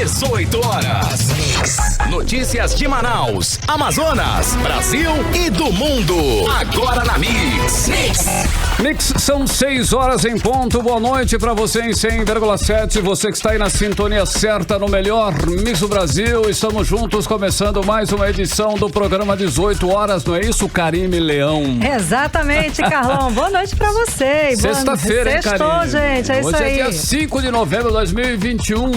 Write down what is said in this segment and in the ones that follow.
18 horas. Notícias de Manaus, Amazonas, Brasil e do mundo. Agora na Mix. Mix, são 6 horas em ponto. Boa noite pra você em 100,7. Você que está aí na sintonia certa no melhor Mix do Brasil. Estamos juntos começando mais uma edição do programa 18 horas. Não é isso, Karime Leão? Exatamente, Carlão. Boa noite pra você. Sexta-feira, hein, Karime? Sextou, gente. É isso aí. Hoje é dia 5 de novembro de 2021.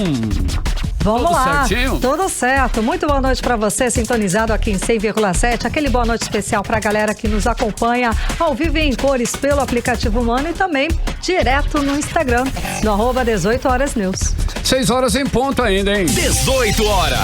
Vamos Tudo lá, certinho? Tudo certo. Muito boa noite para você, sintonizado aqui em 100,7. Aquele boa noite especial para a galera que nos acompanha ao vivo e em cores pelo aplicativo Humano e também direto no Instagram, no @18horasnews. 6 horas em ponto ainda, hein? 18 horas.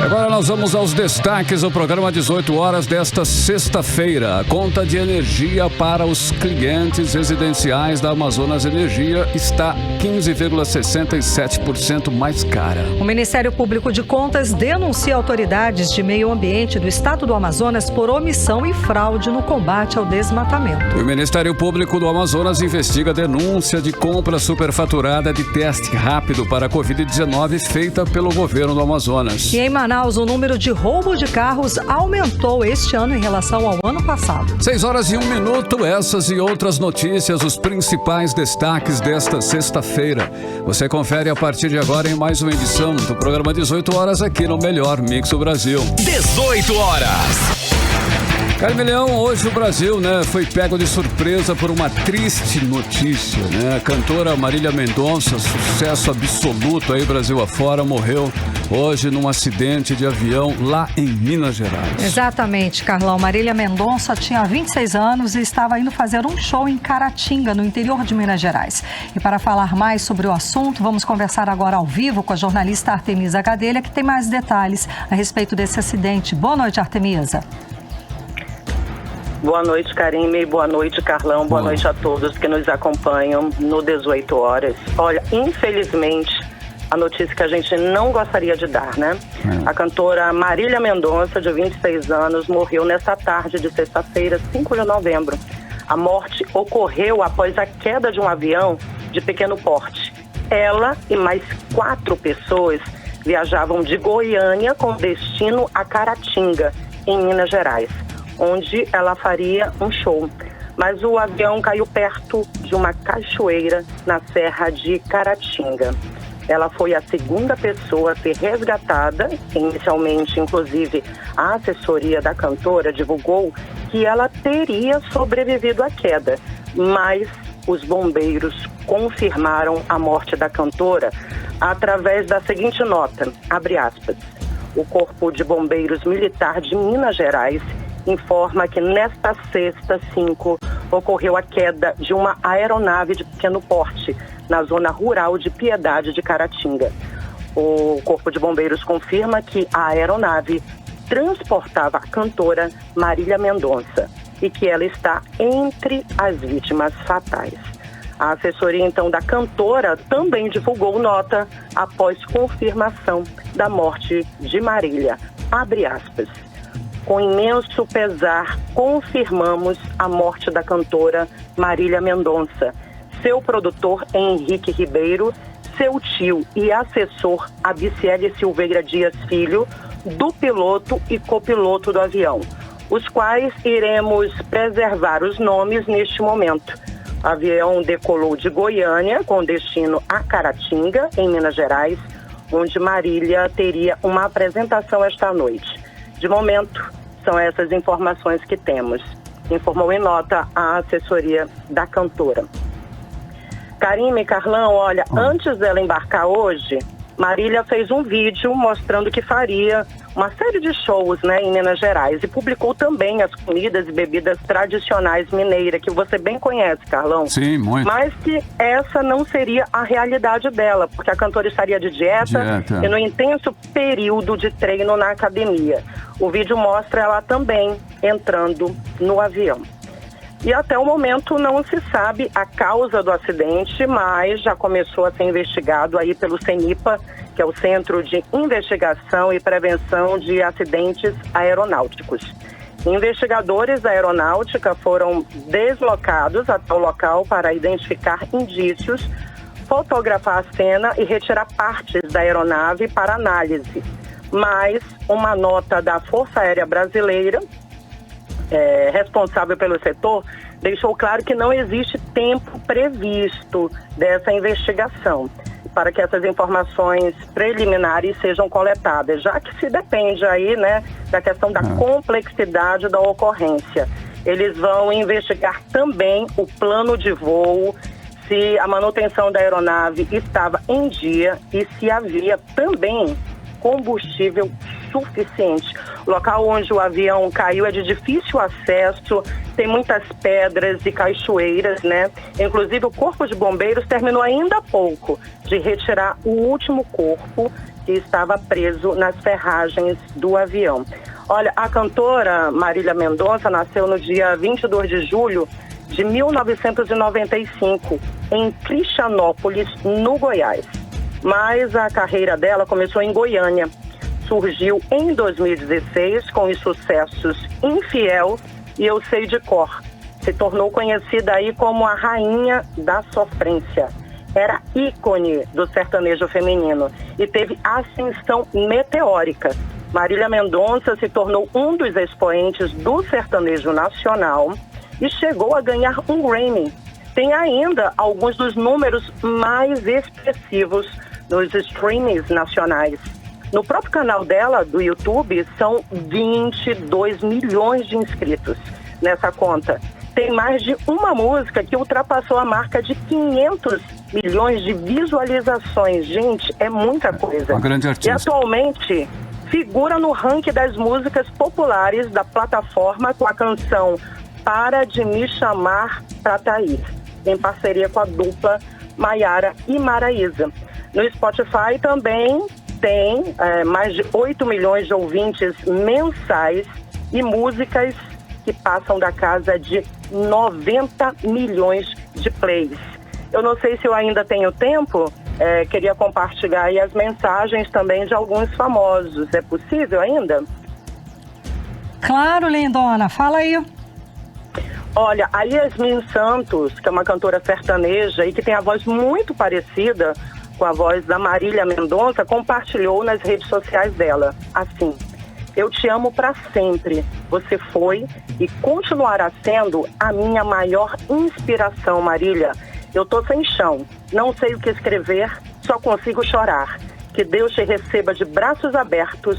Agora nós vamos aos destaques do programa 18 horas desta sexta-feira. A conta de energia para os clientes residenciais da Amazonas Energia está 15,67% mais cara. O Ministério Público de Contas denuncia autoridades de meio ambiente do estado do Amazonas por omissão e fraude no combate ao desmatamento. O Ministério Público do Amazonas investiga a denúncia de compra superfaturada de teste rápido para a Covid-19 feita pelo governo do Amazonas. E em Manaus, o número de roubo de carros aumentou este ano em relação ao ano passado. 6 horas e 1 minuto, essas e outras notícias, os principais destaques desta sexta-feira. Você confere a partir de agora em mais uma edição do programa 18 horas aqui no melhor Mix do Brasil. 18 horas. Karime Leão, hoje o Brasil, foi pego de surpresa por uma triste notícia, A cantora Marília Mendonça, sucesso absoluto aí Brasil afora, morreu hoje num acidente de avião lá em Minas Gerais. Exatamente, Carlão. Marília Mendonça tinha 26 anos e estava indo fazer um show em Caratinga, no interior de Minas Gerais. E para falar mais sobre o assunto, vamos conversar agora ao vivo com a jornalista Artemisa Gadelha, que tem mais detalhes a respeito desse acidente. Boa noite, Artemisa. Boa noite, Karime. Boa noite, Carlão. Boa noite a todos que nos acompanham no 18 horas. Olha, infelizmente, a notícia que a gente não gostaria de dar, A cantora Marília Mendonça, de 26 anos, morreu nesta tarde de sexta-feira, 5 de novembro. A morte ocorreu após a queda de um avião de pequeno porte. Ela e mais 4 pessoas viajavam de Goiânia com destino a Caratinga, em Minas Gerais, onde ela faria um show. Mas o avião caiu perto de uma cachoeira na Serra de Caratinga. Ela foi a segunda pessoa a ser resgatada. Inicialmente, inclusive, a assessoria da cantora divulgou que ela teria sobrevivido à queda, mas os bombeiros confirmaram a morte da cantora através da seguinte nota, abre aspas, o Corpo de Bombeiros Militar de Minas Gerais informa que nesta sexta, 5, ocorreu a queda de uma aeronave de pequeno porte na zona rural de Piedade de Caratinga. O Corpo de Bombeiros confirma que a aeronave transportava a cantora Marília Mendonça e que ela está entre as vítimas fatais. A assessoria, então, da cantora também divulgou nota após confirmação da morte de Marília. Abre aspas. Com imenso pesar, confirmamos a morte da cantora Marília Mendonça, seu produtor Henrique Ribeiro, seu tio e assessor Abiciele Silveira Dias Filho, do piloto e copiloto do avião, os quais iremos preservar os nomes neste momento. O avião decolou de Goiânia com destino a Caratinga, em Minas Gerais, onde Marília teria uma apresentação esta noite. De momento, são essas informações que temos, informou em nota a assessoria da cantora. Karime, Carlão, olha, antes dela embarcar hoje, Marília fez um vídeo mostrando que faria uma série de shows, em Minas Gerais, e publicou também as comidas e bebidas tradicionais mineiras, que você bem conhece, Carlão. Sim, muito. Mas que essa não seria a realidade dela, porque a cantora estaria de dieta. E no intenso período de treino na academia. O vídeo mostra ela também entrando no avião. E até o momento não se sabe a causa do acidente, mas já começou a ser investigado aí pelo CENIPA, que é o Centro de Investigação e Prevenção de Acidentes Aeronáuticos. Investigadores da aeronáutica foram deslocados até o local para identificar indícios fotografar a cena e retirar partes da aeronave para análise. Mas uma nota da Força Aérea Brasileira, responsável pelo setor, deixou claro que não existe tempo previsto dessa investigação para que essas informações preliminares sejam coletadas, já que se depende aí, né, da questão da complexidade da ocorrência. Eles vão investigar também o plano de voo, se a manutenção da aeronave estava em dia e se havia também combustível suficiente. O local onde o avião caiu é de difícil acesso, tem muitas pedras e cachoeiras, né? Inclusive o Corpo de Bombeiros terminou ainda há pouco de retirar o último corpo que estava preso nas ferragens do avião. Olha, a cantora Marília Mendonça nasceu no dia 22 de julho de 1995, em Cristianópolis, no Goiás. Mas a carreira dela começou em Goiânia. Surgiu em 2016 com os sucessos Infiel e Eu Sei de Cor. Se tornou conhecida aí como a Rainha da Sofrência. Era ícone do sertanejo feminino e teve ascensão meteórica. Marília Mendonça se tornou um dos expoentes do sertanejo nacional e chegou a ganhar um Grammy. Tem ainda alguns dos números mais expressivos nos streamings nacionais. No próprio canal dela, do YouTube, são 22 milhões de inscritos nessa conta. Tem mais de uma música que ultrapassou a marca de 500 milhões de visualizações. Gente, é muita coisa. Uma grande artista. E atualmente figura no ranking das músicas populares da plataforma com a canção Para de Me Chamar Pra Thaís, em parceria com a dupla Maiara e Maraísa. No Spotify também tem mais de 8 milhões de ouvintes mensais e músicas que passam da casa de 90 milhões de plays. Eu não sei se eu ainda tenho tempo, queria compartilhar aí as mensagens também de alguns famosos. É possível ainda? Claro, lindona, fala aí. Olha, a Yasmin Santos, que é uma cantora sertaneja e que tem a voz muito parecida com a voz da Marília Mendonça, compartilhou nas redes sociais dela, assim: eu te amo pra sempre, você foi e continuará sendo a minha maior inspiração, Marília. Eu tô sem chão, não sei o que escrever, só consigo chorar. Que Deus te receba de braços abertos,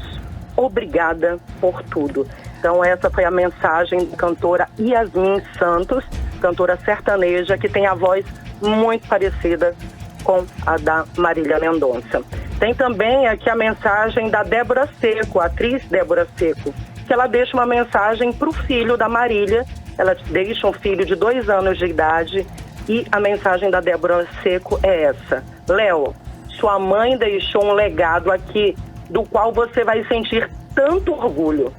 obrigada por tudo. Então essa foi a mensagem da cantora Yasmin Santos, cantora sertaneja que tem a voz muito parecida com a da Marília Mendonça. Tem também aqui a mensagem da Débora Seco, a atriz Débora Seco, que ela deixa uma mensagem para o filho da Marília. Ela deixa um filho de 2 anos de idade e a mensagem da Débora Seco é essa: Léo, sua mãe deixou um legado aqui do qual você vai sentir tanto orgulho.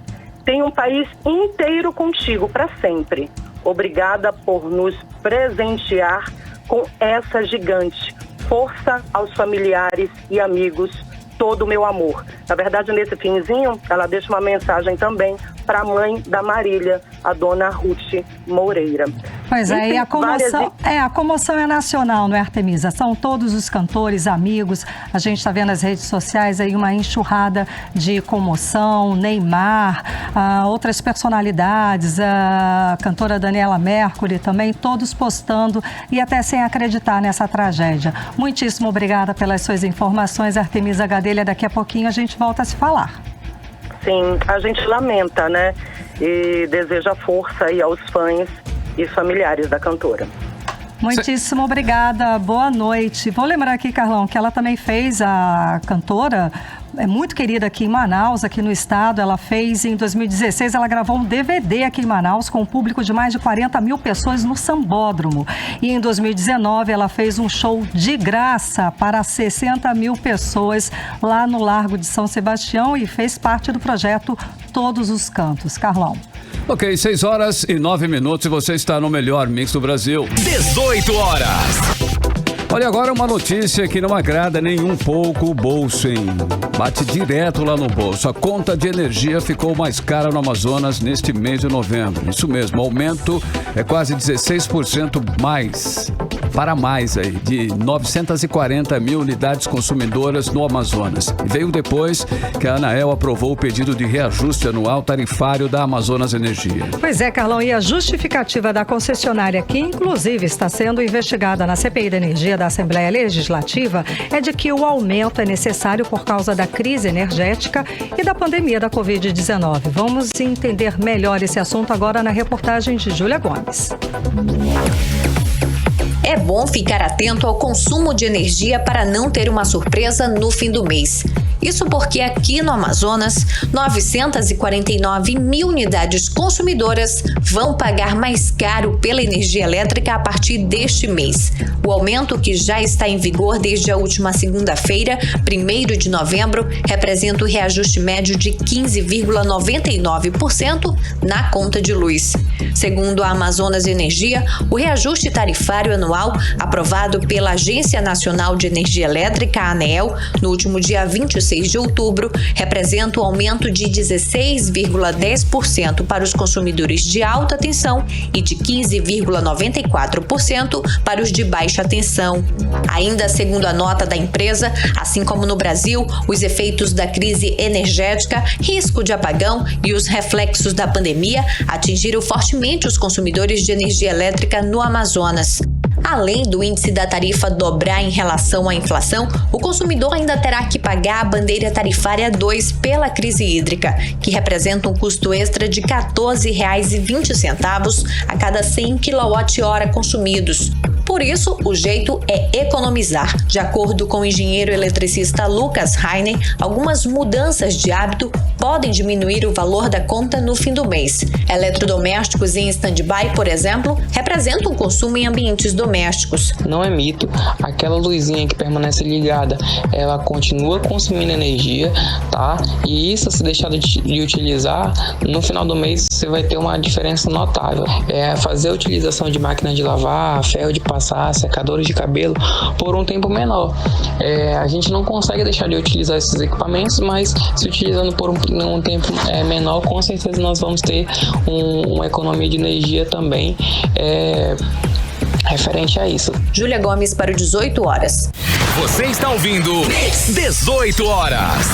Tem um país inteiro contigo para sempre. Obrigada por nos presentear com essa gigante. Força aos familiares e amigos, todo o meu amor. Na verdade, nesse finzinho, ela deixa uma mensagem também para a mãe da Marília, a dona Ruth Moreira. Pois é, e a comoção é nacional, não é, Artemisa? São todos os cantores, amigos. A gente está vendo nas redes sociais aí uma enxurrada de comoção, Neymar, outras personalidades, a cantora Daniela Mercury também, todos postando e até sem acreditar nessa tragédia. Muitíssimo obrigada pelas suas informações, Artemisa Gadelha. Daqui a pouquinho a gente volta a se falar. Sim, a gente lamenta, né? E deseja força aí aos fãs e familiares da cantora. Muitíssimo obrigada, boa noite. Vou lembrar aqui, Carlão, que ela também fez, a cantora, é muito querida aqui em Manaus, aqui no estado. Ela fez em 2016, ela gravou um DVD aqui em Manaus com um público de mais de 40 mil pessoas no Sambódromo. E em 2019 ela fez um show de graça para 60 mil pessoas lá no Largo de São Sebastião e fez parte do projeto Todos os Cantos. Carlão. Ok, 6h09 e você está no melhor mix do Brasil. 18 horas. Olha, agora uma notícia que não agrada nem um pouco o bolso, hein? Bate direto lá no bolso. A conta de energia ficou mais cara no Amazonas neste mês de novembro. Isso mesmo, o aumento é quase 16% mais. para mais aí, de 940 mil unidades consumidoras no Amazonas. E veio depois que a Anael aprovou o pedido de reajuste anual tarifário da Amazonas Energia. Pois é, Carlão, e a justificativa da concessionária, que inclusive está sendo investigada na CPI da Energia da Assembleia Legislativa, é de que o aumento é necessário por causa da crise energética e da pandemia da Covid-19. Vamos entender melhor esse assunto agora na reportagem de Júlia Gomes. É bom ficar atento ao consumo de energia para não ter uma surpresa no fim do mês. Isso porque aqui no Amazonas, 949 mil unidades consumidoras vão pagar mais caro pela energia elétrica a partir deste mês. O aumento, que já está em vigor desde a última segunda-feira, 1º de novembro, representa o reajuste médio de 15,99% na conta de luz. Segundo a Amazonas Energia, o reajuste tarifário anual aprovado pela Agência Nacional de Energia Elétrica, ANEEL, no último dia 26 de outubro, representa um aumento de 16,10% para os consumidores de alta tensão e de 15,94% para os de baixa tensão. Ainda segundo a nota da empresa, assim como no Brasil, os efeitos da crise energética, risco de apagão e os reflexos da pandemia atingiram fortemente os consumidores de energia elétrica no Amazonas. Além do índice da tarifa dobrar em relação à inflação, o consumidor ainda terá que pagar a bandeira tarifária 2 pela crise hídrica, que representa um custo extra de R$ 14,20 a cada 100 kWh consumidos. Por isso, o jeito é economizar. De acordo com o engenheiro eletricista Lucas Heine, algumas mudanças de hábito podem diminuir o valor da conta no fim do mês. Eletrodomésticos em stand-by, por exemplo, representam consumo em ambientes domésticos. Não é mito, aquela luzinha que permanece ligada, ela continua consumindo energia, tá? E isso, se deixar de utilizar, no final do mês você vai ter uma diferença notável. Fazer a utilização de máquina de lavar, ferro de passar, secadores de cabelo por um tempo menor. A gente não consegue deixar de utilizar esses equipamentos, mas se utilizando por um tempo menor, com certeza nós vamos ter uma economia de energia também referente a isso. Júlia Gomes para o 18 horas. Você está ouvindo 18 horas.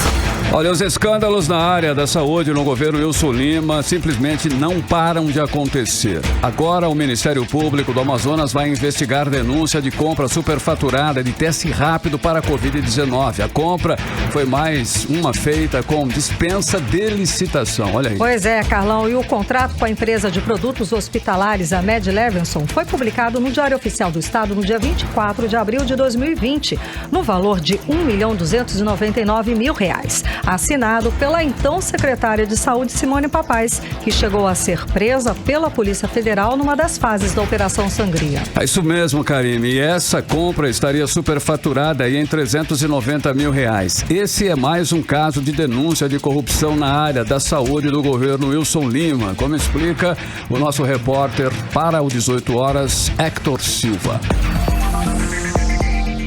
Olha, os escândalos na área da saúde no governo Wilson Lima simplesmente não param de acontecer. Agora, o Ministério Público do Amazonas vai investigar denúncia de compra superfaturada de teste rápido para a Covid-19. A compra foi mais uma feita com dispensa de licitação. Olha aí. Pois é, Carlão. E o contrato com a empresa de produtos hospitalares, a Med Levinson, foi publicado no Diário Oficial do Estado no dia 24 de abril de 2020, no valor de R$ 1.299.000. Assinado pela então secretária de Saúde, Simone Papais, que chegou a ser presa pela Polícia Federal numa das fases da Operação Sangria. É isso mesmo, Karine. E essa compra estaria superfaturada aí em R$ 390.000. Esse é mais um caso de denúncia de corrupção na área da saúde do governo Wilson Lima, como explica o nosso repórter para o 18 horas, Hector Silva.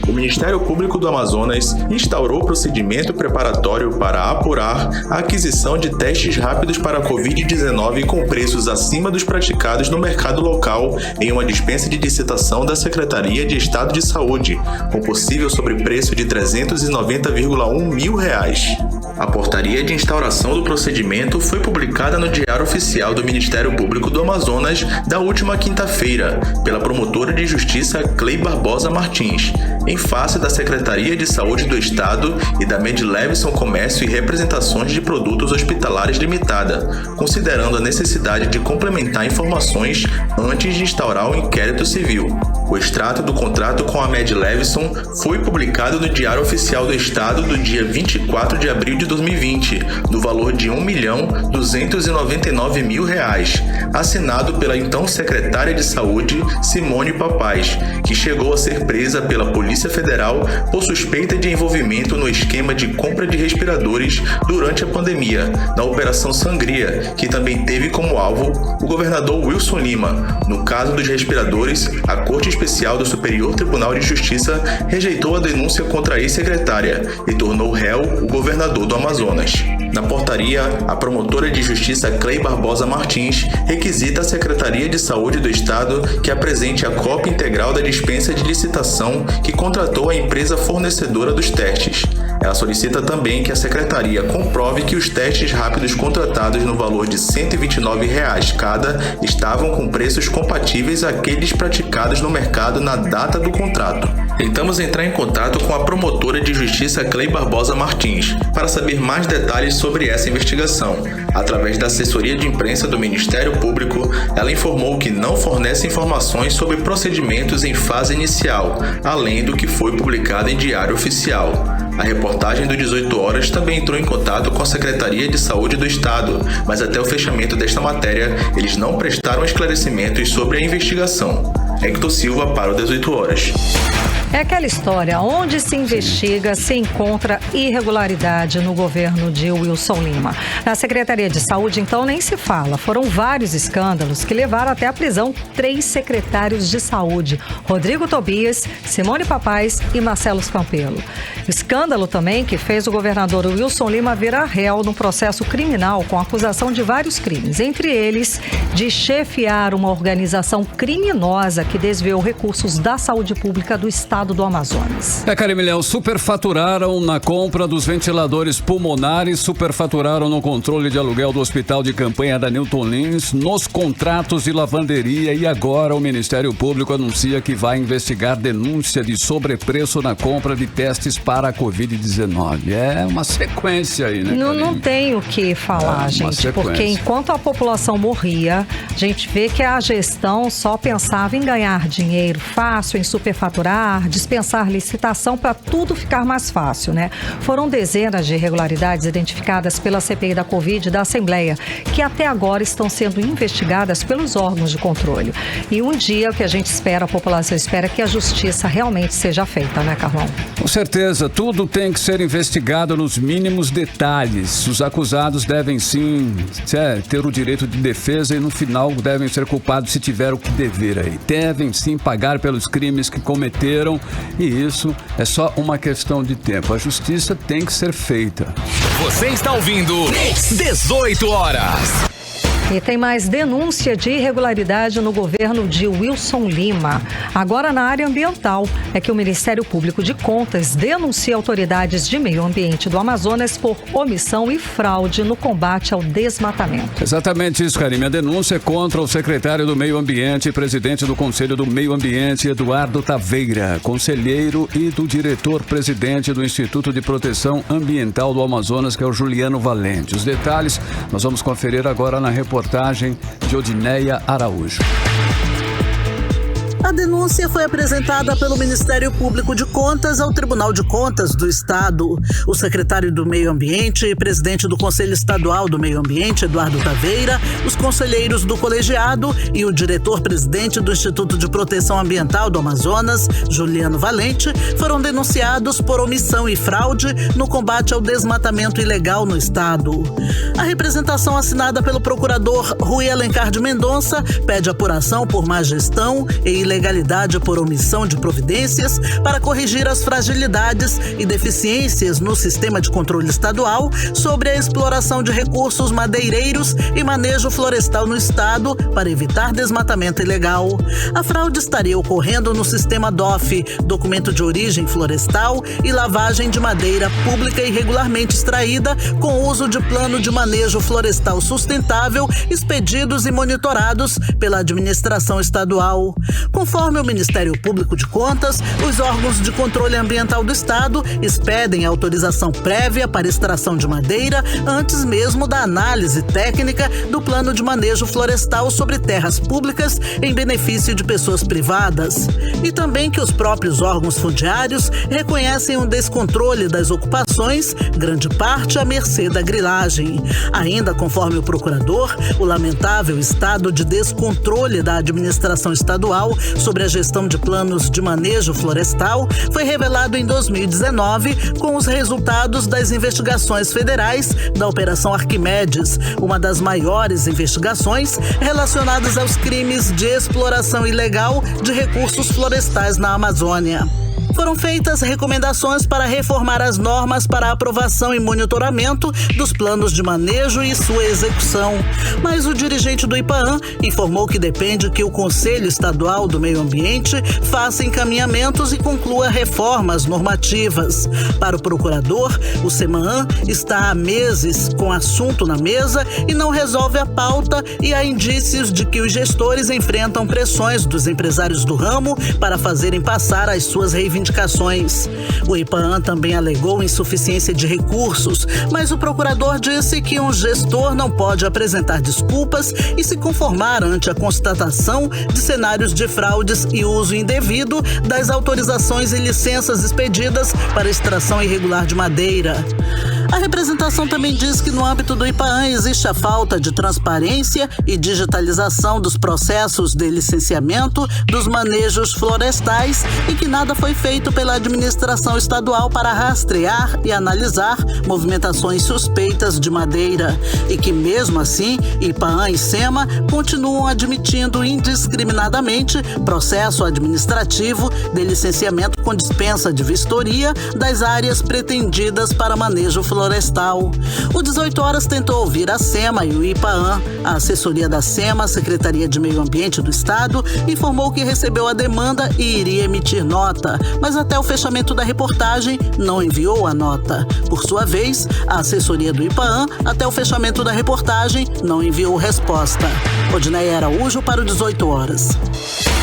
O Ministério Público do Amazonas instaurou o procedimento preparatório para apurar a aquisição de testes rápidos para a Covid-19 com preços acima dos praticados no mercado local em uma dispensa de licitação da Secretaria de Estado de Saúde, com possível sobrepreço de R$ 390,1 mil. A portaria de instauração do procedimento foi publicada no Diário Oficial do Ministério Público do Amazonas da última quinta-feira, pela promotora de justiça Clei Barbosa Martins, em face da Secretaria de Saúde do Estado e da Med Levinson Comércio e Representações de Produtos Hospitalares Limitada, considerando a necessidade de complementar informações antes de instaurar o inquérito civil. O extrato do contrato com a Med Levinson foi publicado no Diário Oficial do Estado do dia 24 de abril de 2020, do valor de R$ 1.299.000, assinado pela então secretária de Saúde, Simone Papais, que chegou a ser presa pela Polícia Federal por suspeita de envolvimento no esquema de compra de respiradores durante a pandemia, na Operação Sangria, que também teve como alvo o governador Wilson Lima. No caso dos respiradores, a Corte Especial do Superior Tribunal de Justiça rejeitou a denúncia contra a ex-secretária e tornou réu o governador do Amazonas. Na portaria, a promotora de justiça Clei Barbosa Martins requisita à Secretaria de Saúde do Estado que apresente a cópia integral da dispensa de licitação que contratou a empresa fornecedora dos testes. Ela solicita também que a Secretaria comprove que os testes rápidos contratados no valor de R$ 129 cada estavam com preços compatíveis àqueles praticados no mercado na data do contrato. Tentamos entrar em contato com a promotora de justiça Clei Barbosa Martins para saber mais detalhes sobre essa investigação. Através da assessoria de imprensa do Ministério Público, ela informou que não fornece informações sobre procedimentos em fase inicial, além do que foi publicado em Diário Oficial. A reportagem do 18 Horas também entrou em contato com a Secretaria de Saúde do Estado, mas até o fechamento desta matéria, eles não prestaram esclarecimentos sobre a investigação. Hector Silva para o 18 Horas. É aquela história, onde se investiga, se encontra irregularidade no governo de Wilson Lima. Na Secretaria de Saúde, então, nem se fala. Foram vários escândalos que levaram até a prisão 3 secretários de saúde: Rodrigo Tobias, Simone Papais e Marcelo Campelo. Escândalo também que fez o governador Wilson Lima virar réu num processo criminal com acusação de vários crimes, entre eles de chefiar uma organização criminosa que desviou recursos da saúde pública do estado do Amazonas. Carimilhão, superfaturaram na compra dos ventiladores pulmonares, superfaturaram no controle de aluguel do hospital de campanha da Newton Lins, nos contratos de lavanderia, e agora o Ministério Público anuncia que vai investigar denúncia de sobrepreço na compra de testes para a Covid-19. É uma sequência aí, né? Não tem o que falar, gente, porque enquanto a população morria, a gente vê que a gestão só pensava em ganhar dinheiro fácil, em superfaturar, dispensar licitação para tudo ficar mais fácil, né? Foram dezenas de irregularidades identificadas pela CPI da Covid da Assembleia, que até agora estão sendo investigadas pelos órgãos de controle. E um dia o que a gente espera, a população espera, que a justiça realmente seja feita, né, Carlão? Com certeza, tudo tem que ser investigado nos mínimos detalhes. Os acusados devem sim ter o direito de defesa e no final devem ser culpados se tiver o que dever aí. Devem sim pagar pelos crimes que cometeram, e isso é só uma questão de tempo. A justiça tem que ser feita. Você está ouvindo 18 Horas. E tem mais denúncia de irregularidade no governo de Wilson Lima. Agora, na área ambiental, é que o Ministério Público de Contas denuncia autoridades de meio ambiente do Amazonas por omissão e fraude no combate ao desmatamento. Exatamente isso, Karime. A denúncia é contra o secretário do Meio Ambiente e presidente do Conselho do Meio Ambiente, Eduardo Taveira, conselheiro, e do diretor-presidente do Instituto de Proteção Ambiental do Amazonas, que é o Juliano Valente. Os detalhes nós vamos conferir agora na reportagem de Odineia Araújo. A denúncia foi apresentada pelo Ministério Público de Contas ao Tribunal de Contas do Estado. O secretário do Meio Ambiente e presidente do Conselho Estadual do Meio Ambiente, Eduardo Taveira, os conselheiros do colegiado e o diretor-presidente do Instituto de Proteção Ambiental do Amazonas, Juliano Valente, foram denunciados por omissão e fraude no combate ao desmatamento ilegal no Estado. A representação assinada pelo procurador Rui Alencar de Mendonça pede apuração por má gestão e ilegalidade por omissão de providências para corrigir as fragilidades e deficiências no sistema de controle estadual sobre a exploração de recursos madeireiros e manejo florestal no estado para evitar desmatamento ilegal. A fraude estaria ocorrendo no sistema DOF, documento de origem florestal, e lavagem de madeira pública irregularmente extraída com uso de plano de manejo florestal sustentável, expedidos e monitorados pela administração estadual. Conforme o Ministério Público de Contas, os órgãos de controle ambiental do Estado expedem a autorização prévia para extração de madeira antes mesmo da análise técnica do plano de manejo florestal sobre terras públicas em benefício de pessoas privadas. E também que os próprios órgãos fundiários reconhecem um descontrole das ocupações, grande parte à mercê da grilagem. Ainda conforme o procurador, o lamentável estado de descontrole da administração estadual sobre a gestão de planos de manejo florestal foi revelado em 2019 com os resultados das investigações federais da Operação Arquimedes, uma das maiores investigações relacionadas aos crimes de exploração ilegal de recursos florestais na Amazônia. Foram feitas recomendações para reformar as normas para aprovação e monitoramento dos planos de manejo e sua execução. Mas o dirigente do IPAAN informou que depende que o Conselho Estadual do Meio Ambiente faça encaminhamentos e conclua reformas normativas. Para o procurador, o CEMAAN está há meses com o assunto na mesa e não resolve a pauta, e há indícios de que os gestores enfrentam pressões dos empresários do ramo para fazerem passar as suas reivindicações. O IPAAN também alegou insuficiência de recursos, mas o procurador disse que um gestor não pode apresentar desculpas e se conformar ante a constatação de cenários de fraudes e uso indevido das autorizações e licenças expedidas para extração irregular de madeira. A representação também diz que no âmbito do IPAAN existe a falta de transparência e digitalização dos processos de licenciamento dos manejos florestais e que nada foi feito pela administração estadual para rastrear e analisar movimentações suspeitas de madeira e que, mesmo assim, IPAAN e SEMA continuam admitindo indiscriminadamente processo administrativo de licenciamento com dispensa de vistoria das áreas pretendidas para manejo florestal. O 18 Horas tentou ouvir a SEMA e o IPAAN. A assessoria da SEMA, a Secretaria de Meio Ambiente do Estado, informou que recebeu a demanda e iria emitir nota, mas até o fechamento da reportagem não enviou a nota. Por sua vez, a assessoria do IPAAN, até o fechamento da reportagem, não enviou resposta. Odinei Araújo para o 18 Horas.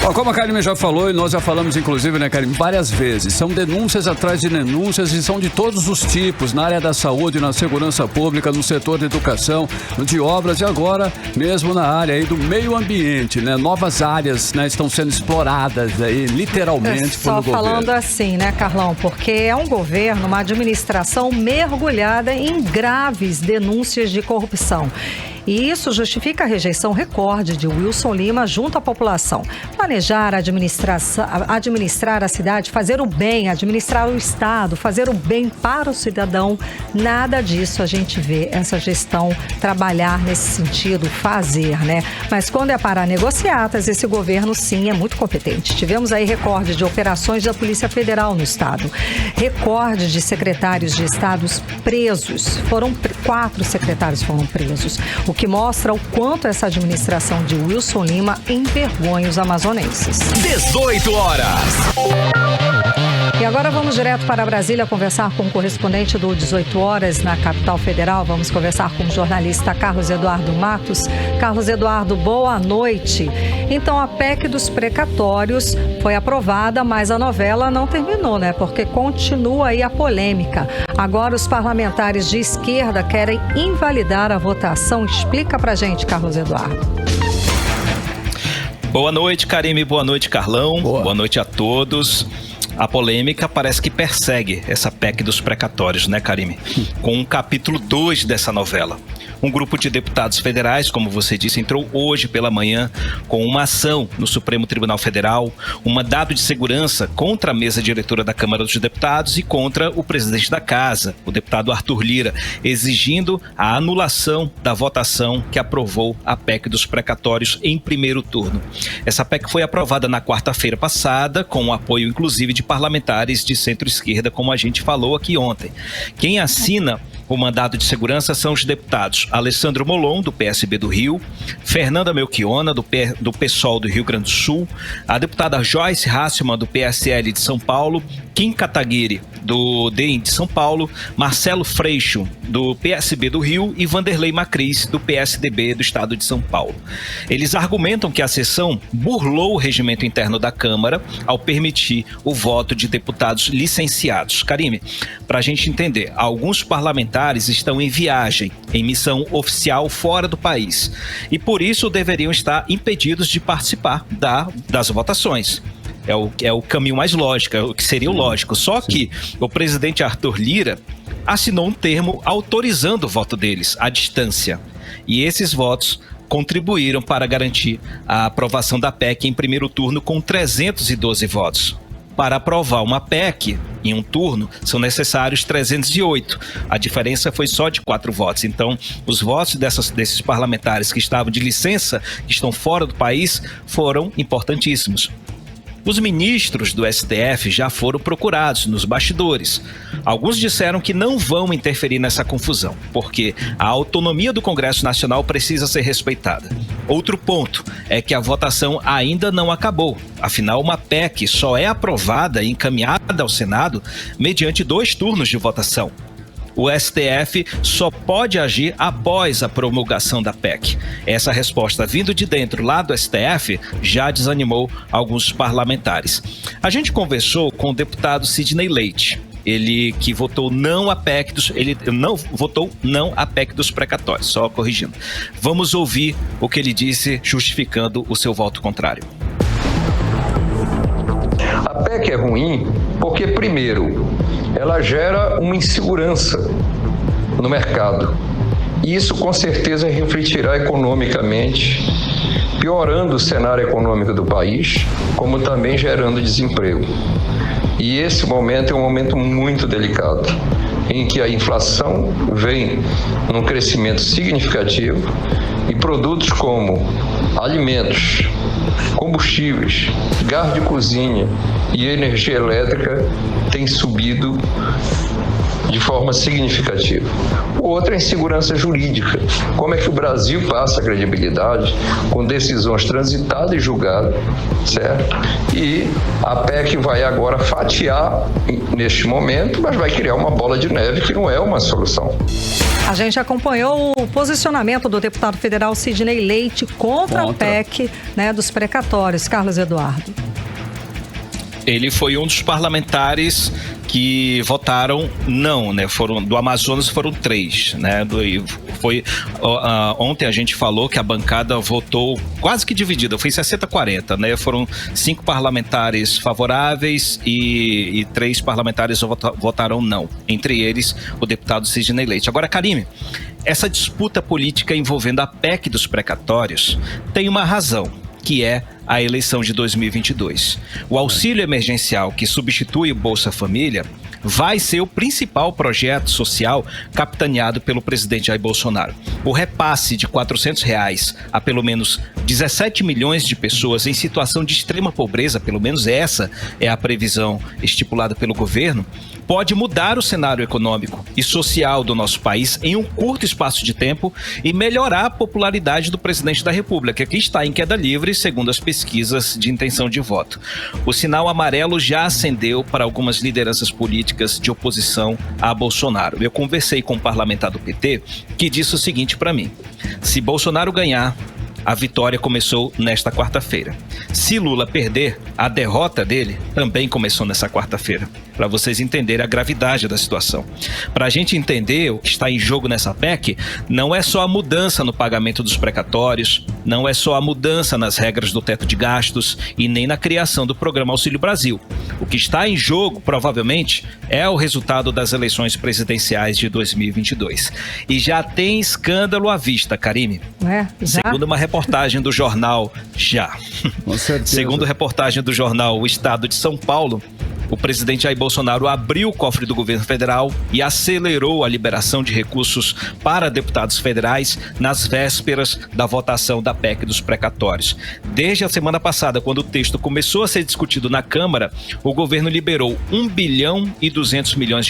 Bom, como a Karime já falou, e nós já falamos inclusive, né, Karime, várias vezes, são denúncias atrás de denúncias e são de todos os tipos, na área da saúde, na segurança pública, no setor de educação, de obras e agora mesmo na área aí do meio ambiente, né? Novas áreas, né, estão sendo exploradas aí, literalmente, pelo governo. Só falando assim, né, Carlão, porque é um governo, uma administração mergulhada em graves denúncias de corrupção. E isso justifica a rejeição recorde de Wilson Lima junto à população. Planejar, administrar a cidade, fazer o bem, administrar o Estado, fazer o bem para o cidadão, nada disso a gente vê essa gestão trabalhar nesse sentido, fazer, né? Mas quando é para negociatas, esse governo sim é muito competente. Tivemos aí recorde de operações da Polícia Federal no Estado, recorde de secretários de estados presos, 4 secretários foram presos, o que mostra o quanto essa administração de Wilson Lima envergonha os amazonenses. 18 horas. E agora vamos direto para Brasília conversar com o correspondente do 18 Horas na capital federal. Vamos conversar com o jornalista Carlos Eduardo Matos. Carlos Eduardo, boa noite. Então, a PEC dos precatórios foi aprovada, mas a novela não terminou, né? Porque continua aí a polêmica. Agora os parlamentares de esquerda querem invalidar a votação. Explica pra gente, Carlos Eduardo. Boa noite, Karime. Boa noite, Carlão. Boa noite a todos. A polêmica parece que persegue essa PEC dos precatórios, né, Karime? Com o capítulo 2 dessa novela. Um grupo de deputados federais, como você disse, entrou hoje pela manhã com uma ação no Supremo Tribunal Federal, um mandado de segurança contra a mesa diretora da Câmara dos Deputados e contra o presidente da Casa, o deputado Arthur Lira, exigindo a anulação da votação que aprovou a PEC dos precatórios em primeiro turno. Essa PEC foi aprovada na quarta-feira passada, com o apoio inclusive de parlamentares de centro-esquerda, como a gente falou aqui ontem. Quem assina o mandado de segurança são os deputados Alessandro Molon, do PSB do Rio, Fernanda Melchiona, do PSOL do Rio Grande do Sul, a deputada Joyce Hasselmann, do PSL de São Paulo, Kim Kataguiri, do DEM de São Paulo, Marcelo Freixo, do PSB do Rio e Vanderlei Macris, do PSDB do Estado de São Paulo. Eles argumentam que a sessão burlou o regimento interno da Câmara ao permitir o voto de deputados licenciados. Karime, para a gente entender, alguns parlamentares estão em viagem, em missão oficial fora do país e por isso deveriam estar impedidos de participar das votações. É o caminho mais lógico, é o que seria o lógico. Só que o presidente Arthur Lira assinou um termo autorizando o voto deles à distância. E esses votos contribuíram para garantir a aprovação da PEC em primeiro turno com 312 votos. Para aprovar uma PEC em um turno, são necessários 308. A diferença foi só de 4 votos. Então, os votos desses parlamentares que estavam de licença, que estão fora do país, foram importantíssimos. Os ministros do STF já foram procurados nos bastidores. Alguns disseram que não vão interferir nessa confusão, porque a autonomia do Congresso Nacional precisa ser respeitada. Outro ponto é que a votação ainda não acabou. Afinal, uma PEC só é aprovada e encaminhada ao Senado mediante 2 turnos de votação. O STF só pode agir após a promulgação da PEC. Essa resposta vindo de dentro lá do STF já desanimou alguns parlamentares. A gente conversou com o deputado Sidney Leite. Ele que votou não a PEC dos precatórios, só corrigindo. Vamos ouvir o que ele disse justificando o seu voto contrário. A PEC é ruim porque, primeiro, ela gera uma insegurança no mercado. E isso, com certeza, refletirá economicamente, piorando o cenário econômico do país, como também gerando desemprego. E esse momento é um momento muito delicado, em que a inflação vem num crescimento significativo e produtos como alimentos, combustíveis, gás de cozinha e energia elétrica têm subido de forma significativa. O outro é a insegurança jurídica. Como é que o Brasil passa credibilidade com decisões transitadas e julgadas, certo? E a PEC vai agora fatiar neste momento, mas vai criar uma bola de neve que não é uma solução. A gente acompanhou o posicionamento do deputado federal Sidney Leite contra a PEC, dos precatórios. Carlos Eduardo. Ele foi um dos parlamentares que votaram não, né? Do Amazonas foram 3, né? Ontem a gente falou que a bancada votou quase que dividida, foi 60-40, né? Foram 5 parlamentares favoráveis e 3 parlamentares votaram não. Entre eles, o deputado Sidney Leite. Agora, Karime, essa disputa política envolvendo a PEC dos precatórios tem uma razão, que é a eleição de 2022. O auxílio emergencial que substitui o Bolsa Família vai ser o principal projeto social capitaneado pelo presidente Jair Bolsonaro. O repasse de R$400 a pelo menos 17 milhões de pessoas em situação de extrema pobreza, pelo menos essa é a previsão estipulada pelo governo, pode mudar o cenário econômico e social do nosso país em um curto espaço de tempo e melhorar a popularidade do presidente da República, que está em queda livre, segundo as pesquisas de intenção de voto. O sinal amarelo já acendeu para algumas lideranças políticas de oposição a Bolsonaro. Eu conversei com um parlamentar do PT que disse o seguinte para mim: se Bolsonaro ganhar, a vitória começou nesta quarta-feira. Se Lula perder, a derrota dele também começou nessa quarta-feira. Para vocês entenderem a gravidade da situação. Para a gente entender o que está em jogo nessa PEC, não é só a mudança no pagamento dos precatórios, não é só a mudança nas regras do teto de gastos e nem na criação do programa Auxílio Brasil. O que está em jogo, provavelmente, é o resultado das eleições presidenciais de 2022. E já tem escândalo à vista, Karime. Segundo uma reportagem do jornal Segundo reportagem do jornal O Estado de São Paulo, o presidente Jair Bolsonaro abriu o cofre do governo federal e acelerou a liberação de recursos para deputados federais nas vésperas da votação da PEC dos precatórios. Desde a semana passada, quando o texto começou a ser discutido na Câmara, o governo liberou R$1 bilhão e 200 milhões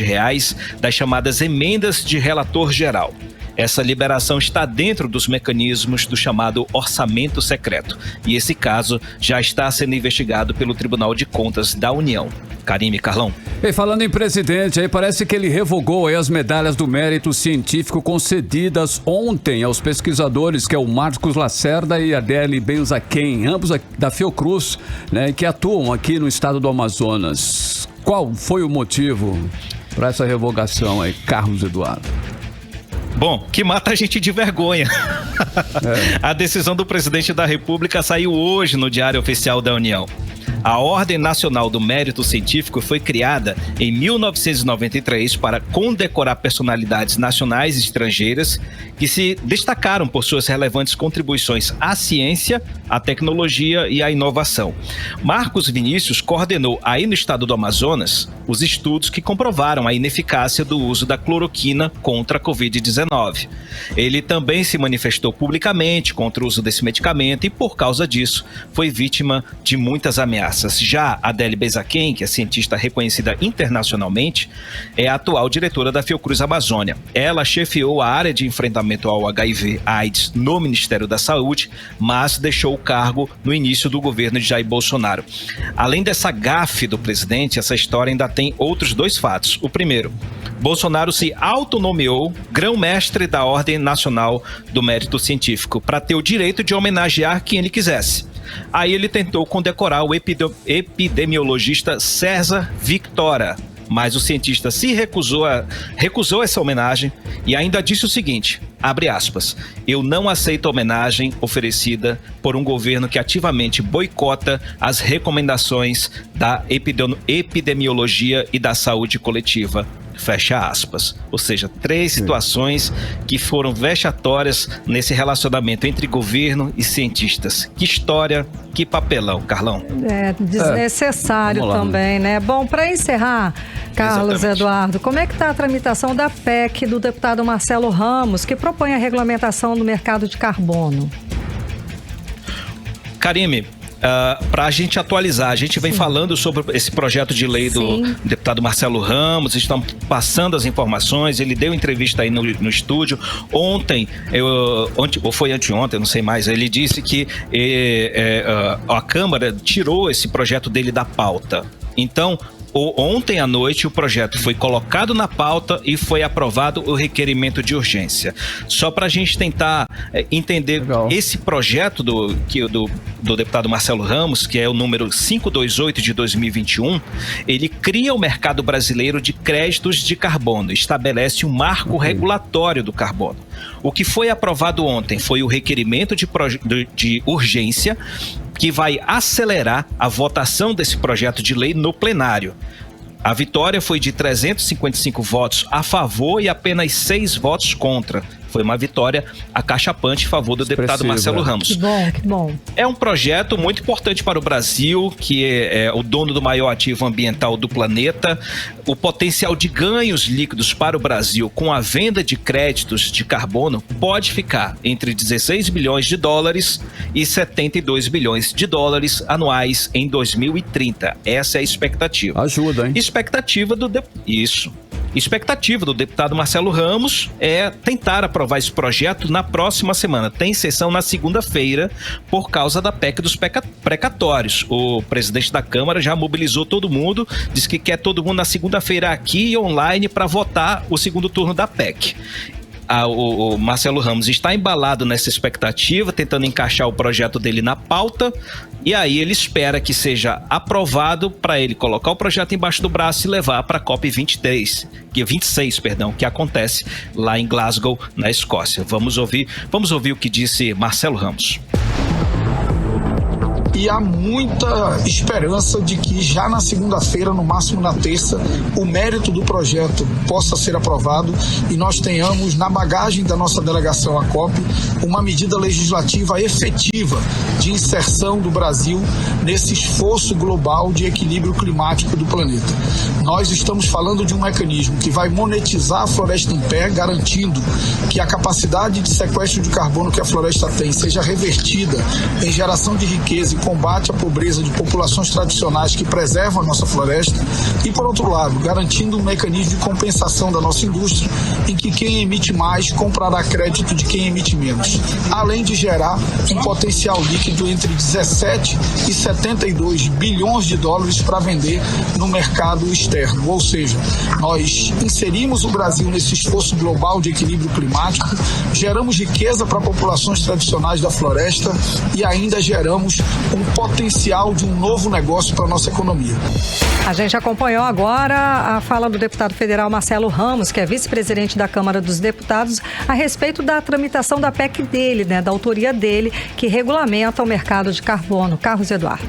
das chamadas emendas de relator geral. Essa liberação está dentro dos mecanismos do chamado orçamento secreto. E esse caso já está sendo investigado pelo Tribunal de Contas da União. Karime, Carlão. E falando em presidente, aí parece que ele revogou aí as medalhas do mérito científico concedidas ontem aos pesquisadores, que é o Marcos Lacerda e a Adele Benzaquem, ambos da Fiocruz, né, que atuam aqui no estado do Amazonas. Qual foi o motivo para essa revogação aí, Carlos Eduardo? Bom, que mata a gente de vergonha. A decisão do presidente da República saiu hoje no Diário Oficial da União. A Ordem Nacional do Mérito Científico foi criada em 1993 para condecorar personalidades nacionais e estrangeiras que se destacaram por suas relevantes contribuições à ciência, à tecnologia e à inovação. Marcos Vinícius coordenou aí no estado do Amazonas os estudos que comprovaram a ineficácia do uso da cloroquina contra a Covid-19. Ele também se manifestou publicamente contra o uso desse medicamento e, por causa disso, foi vítima de muitas ameaças. ameaças. Já a Adélia Bezaquem, que é cientista reconhecida internacionalmente, é a atual diretora da Fiocruz Amazônia. Ela chefiou a área de enfrentamento ao HIV/AIDS no Ministério da Saúde, mas deixou o cargo no início do governo de Jair Bolsonaro. Além dessa gafe do presidente, essa história ainda tem outros 2 fatos. O primeiro, Bolsonaro se autonomeou grão-mestre da Ordem Nacional do Mérito Científico para ter o direito de homenagear quem ele quisesse. Aí ele tentou condecorar o epidemiologista César Victora, mas o cientista se recusou essa homenagem e ainda disse o seguinte, abre aspas, eu não aceito a homenagem oferecida por um governo que ativamente boicota as recomendações da epidemiologia e da saúde coletiva. Fecha aspas. Ou seja, 3 situações que foram vexatórias nesse relacionamento entre governo e cientistas. Que história, que papelão, Carlão. Desnecessário também, né? Bom, para encerrar, Carlos Exatamente. Eduardo, como é que está a tramitação da PEC do deputado Marcelo Ramos, que propõe a regulamentação do mercado de carbono? Karime, para a gente atualizar, a gente vem falando sobre esse projeto de lei do deputado Marcelo Ramos, estamos passando as informações, ele deu entrevista aí no estúdio, ontem, ou foi anteontem, não sei mais, ele disse que a Câmara tirou esse projeto dele da pauta. Então, ontem à noite o projeto foi colocado na pauta e foi aprovado o requerimento de urgência. Só para a gente tentar entender esse projeto do deputado Marcelo Ramos, que é o número 528 de 2021, ele cria o mercado brasileiro de créditos de carbono, estabelece um marco regulatório do carbono. O que foi aprovado ontem foi o requerimento de urgência, que vai acelerar a votação desse projeto de lei no plenário. A vitória foi de 355 votos a favor e apenas 6 votos contra. Foi uma vitória acachapante em favor do deputado Marcelo Ramos. Que bom, que bom. É um projeto muito importante para o Brasil, que é o dono do maior ativo ambiental do planeta. O potencial de ganhos líquidos para o Brasil com a venda de créditos de carbono pode ficar entre 16 bilhões de dólares e 72 bilhões de dólares anuais em 2030. Essa é a expectativa. Ajuda, hein? Expectativa do deputado Marcelo Ramos é tentar aprovar esse projeto na próxima semana. Tem sessão na segunda-feira por causa da PEC dos precatórios. O presidente da Câmara já mobilizou todo mundo, disse que quer todo mundo na segunda-feira aqui e online para votar o segundo turno da PEC. O Marcelo Ramos está embalado nessa expectativa, tentando encaixar o projeto dele na pauta, e aí ele espera que seja aprovado para ele colocar o projeto embaixo do braço e levar para a COP26, que acontece lá em Glasgow, na Escócia. Vamos ouvir o que disse Marcelo Ramos. E há muita esperança de que já na segunda-feira, no máximo na terça, o mérito do projeto possa ser aprovado e nós tenhamos na bagagem da nossa delegação à COP uma medida legislativa efetiva de inserção do Brasil nesse esforço global de equilíbrio climático do planeta. Nós estamos falando de um mecanismo que vai monetizar a floresta em pé, garantindo que a capacidade de sequestro de carbono que a floresta tem seja revertida em geração de riqueza e combate à pobreza de populações tradicionais que preservam a nossa floresta e, por outro lado, garantindo um mecanismo de compensação da nossa indústria em que quem emite mais comprará crédito de quem emite menos, além de gerar um potencial líquido entre 17 e 72 bilhões de dólares para vender no mercado externo. Ou seja, nós inserimos o Brasil nesse esforço global de equilíbrio climático, geramos riqueza para populações tradicionais da floresta e ainda geramos um potencial de um novo negócio para a nossa economia. A gente acompanhou agora a fala do deputado federal Marcelo Ramos, que é vice-presidente da Câmara dos Deputados, a respeito da tramitação da PEC dele, da autoria dele, que regulamenta o mercado de carbono. Carlos Eduardo.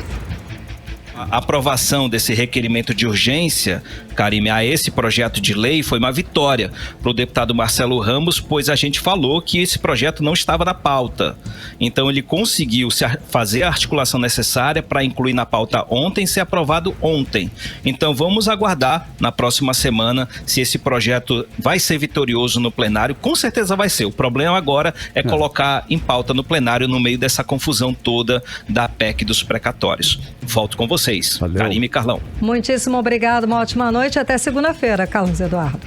A aprovação desse requerimento de urgência Karime, a esse projeto de lei foi uma vitória para o deputado Marcelo Ramos, pois a gente falou que esse projeto não estava na pauta. Então ele conseguiu fazer a articulação necessária para incluir na pauta ontem e ser aprovado ontem. Então vamos aguardar na próxima semana se esse projeto vai ser vitorioso no plenário. Com certeza vai ser. O problema agora é colocar em pauta no plenário no meio dessa confusão toda da PEC dos precatórios. Volto com vocês. Valeu. Karime e Carlão. Muitíssimo obrigado, uma ótima noite. Até segunda-feira, Carlos Eduardo.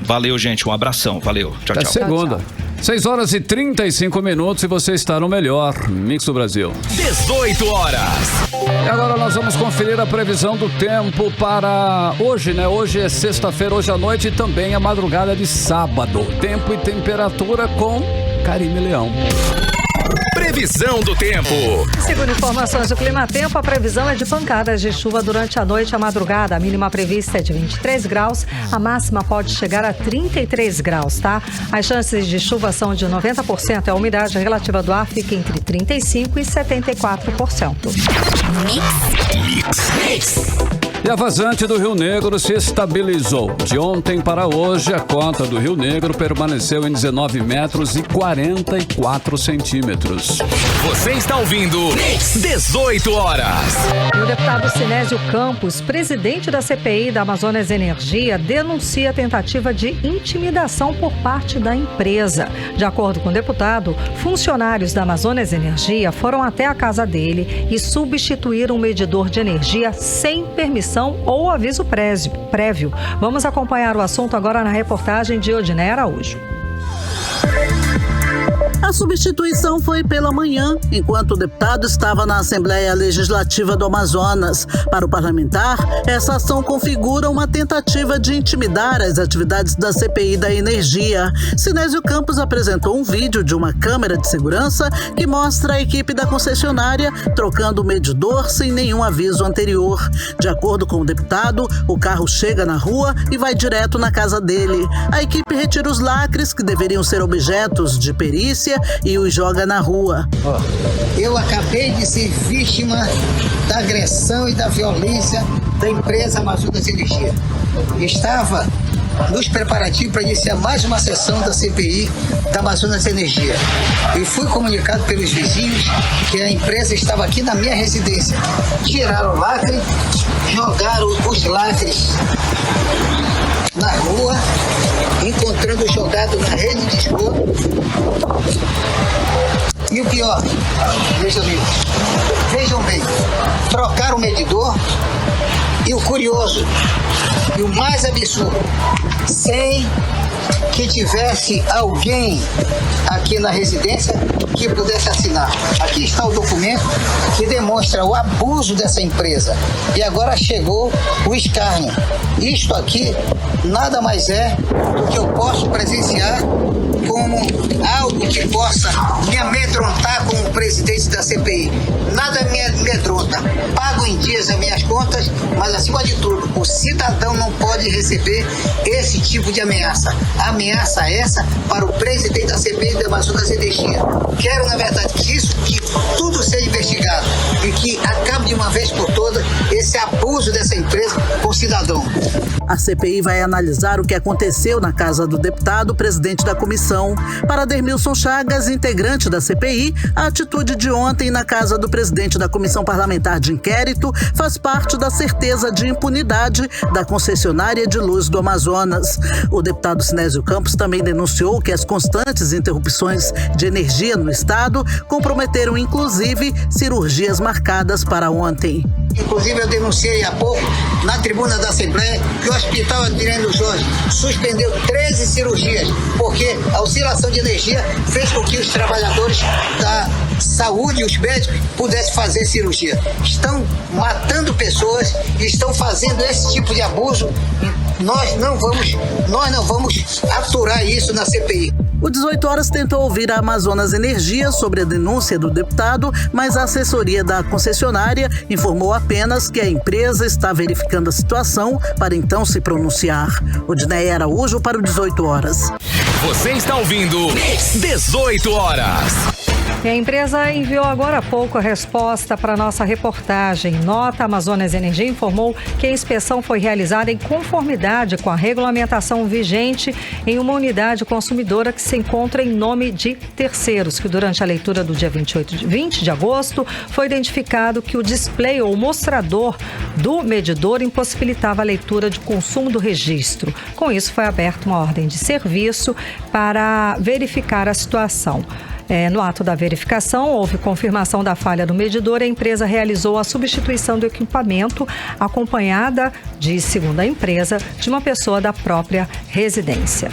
Valeu, gente. Um abração. Valeu. Tchau, Até tchau. segunda. 6 horas e 35 minutos e você está no melhor Mix do Brasil. 18 horas. E agora nós vamos conferir a previsão do tempo para hoje, né? Hoje é sexta-feira, hoje à noite e também a madrugada de sábado. Tempo e temperatura com Karime Leão. Previsão do tempo. Segundo informações do Climatempo, a previsão é de pancadas de chuva durante a noite e a madrugada. A mínima prevista é de 23 graus, a máxima pode chegar a 33 graus, tá? As chances de chuva são de 90%, a umidade relativa do ar fica entre 35% e 74%. Mix. E a vazante do Rio Negro se estabilizou. De ontem para hoje, a cota do Rio Negro permaneceu em 19 metros e 44 centímetros. Você está ouvindo 18 horas. E o deputado Sinésio Campos, presidente da CPI da Amazonas Energia, denuncia a tentativa de intimidação por parte da empresa. De acordo com o deputado, funcionários da Amazonas Energia foram até a casa dele e substituíram um medidor de energia sem permissão ou aviso prévio. Vamos acompanhar o assunto agora na reportagem de Odiné Araújo. A substituição foi pela manhã, enquanto o deputado estava na Assembleia Legislativa do Amazonas. Para o parlamentar, essa ação configura uma tentativa de intimidar as atividades da CPI da energia. Sinésio Campos apresentou um vídeo de uma câmera de segurança que mostra a equipe da concessionária trocando o medidor sem nenhum aviso anterior. De acordo com o deputado, o carro chega na rua e vai direto na casa dele. A equipe retira os lacres que deveriam ser objetos de perícia e os joga na rua. Eu acabei de ser vítima da agressão e da violência da empresa Amazonas Energia. Estava nos preparativos para iniciar mais uma sessão da CPI da Amazonas Energia. E fui comunicado pelos vizinhos que a empresa estava aqui na minha residência. Tiraram o lacre, jogaram os lacres na rua, encontrando jogado na rede de esgoto. E o pior, meus amigos, vejam bem, trocaram o medidor e o curioso e o mais absurdo, sem que tivesse alguém aqui na residência que pudesse assinar. Aqui está o documento que demonstra o abuso dessa empresa. E agora chegou o escárnio. Isto aqui nada mais é do que eu posso presenciar como algo que possa me amedrontar como presidente da CPI. Nada me amedronta. Pago em dias as minhas contas, mas acima de tudo, o cidadão não pode receber esse tipo de ameaça. Ameaça essa para o presidente da CPI da Amazonas Energia. Quero, na verdade, que tudo seja investigado e que acabe de uma vez por todas esse abuso dessa empresa com o cidadão. A CPI vai analisar o que aconteceu na casa do deputado, presidente da comissão. Para Dermilson Chagas, integrante da CPI, a atitude de ontem na casa do presidente da Comissão Parlamentar de Inquérito faz parte da certeza de impunidade da concessionária de luz do Amazonas. O deputado Sinésio Campos também denunciou que as constantes interrupções de energia no estado comprometeram, inclusive, cirurgias marcadas para ontem. Inclusive, eu denunciei há pouco, na tribuna da Assembleia, que o Hospital Adriano Jorge suspendeu 13 cirurgias, porque a oscilação de energia fez com que os trabalhadores da saúde e os médicos pudessem fazer cirurgia. Estão matando pessoas e estão fazendo esse tipo de abuso Nós não vamos aturar isso na CPI. O 18 Horas tentou ouvir a Amazonas Energia sobre a denúncia do deputado, mas a assessoria da concessionária informou apenas que a empresa está verificando a situação para então se pronunciar. Odneia Araújo para o 18 Horas. Você está ouvindo 18 Horas. E a empresa enviou agora há pouco a resposta para a nossa reportagem. Nota: a Amazonas Energia informou que a inspeção foi realizada em conformidade com a regulamentação vigente em uma unidade consumidora que se encontra em nome de terceiros, que durante a leitura do dia 20 de agosto foi identificado que o display ou mostrador do medidor impossibilitava a leitura de consumo do registro. Com isso, foi aberta uma ordem de serviço para verificar a situação. No ato da verificação, houve confirmação da falha do medidor e a empresa realizou a substituição do equipamento, acompanhada, segundo a empresa, de uma pessoa da própria residência.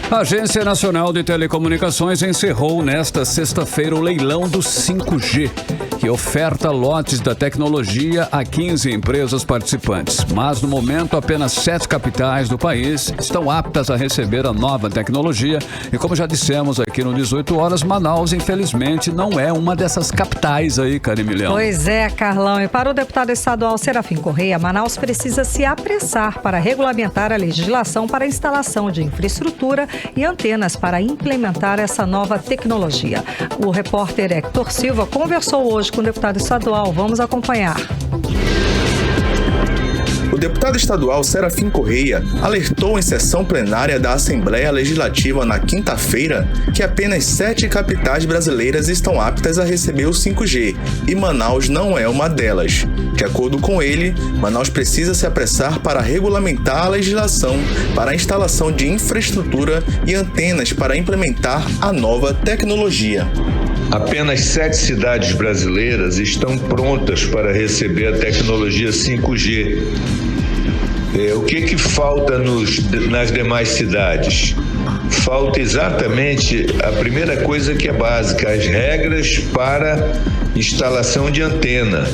A Agência Nacional de Telecomunicações encerrou nesta sexta-feira o leilão do 5G, que oferta lotes da tecnologia a 15 empresas participantes. Mas, no momento, apenas 7 capitais do país estão aptas a receber a nova tecnologia. E, como já dissemos aqui no 18 Horas, Manaus, infelizmente, não é uma dessas capitais aí, Karime Leão. Pois é, Carlão. E para o deputado estadual Serafim Correia, Manaus precisa se apressar para regulamentar a legislação para a instalação de infraestrutura e antenas para implementar essa nova tecnologia. O repórter Hector Silva conversou hoje com o deputado estadual. Vamos acompanhar. O deputado estadual Serafim Correia alertou em sessão plenária da Assembleia Legislativa na quinta-feira que apenas 7 capitais brasileiras estão aptas a receber o 5G e Manaus não é uma delas. De acordo com ele, Manaus precisa se apressar para regulamentar a legislação para a instalação de infraestrutura e antenas para implementar a nova tecnologia. Apenas 7 cidades brasileiras estão prontas para receber a tecnologia 5G. O que falta nas demais cidades? Falta exatamente a primeira coisa que é básica, as regras para instalação de antenas.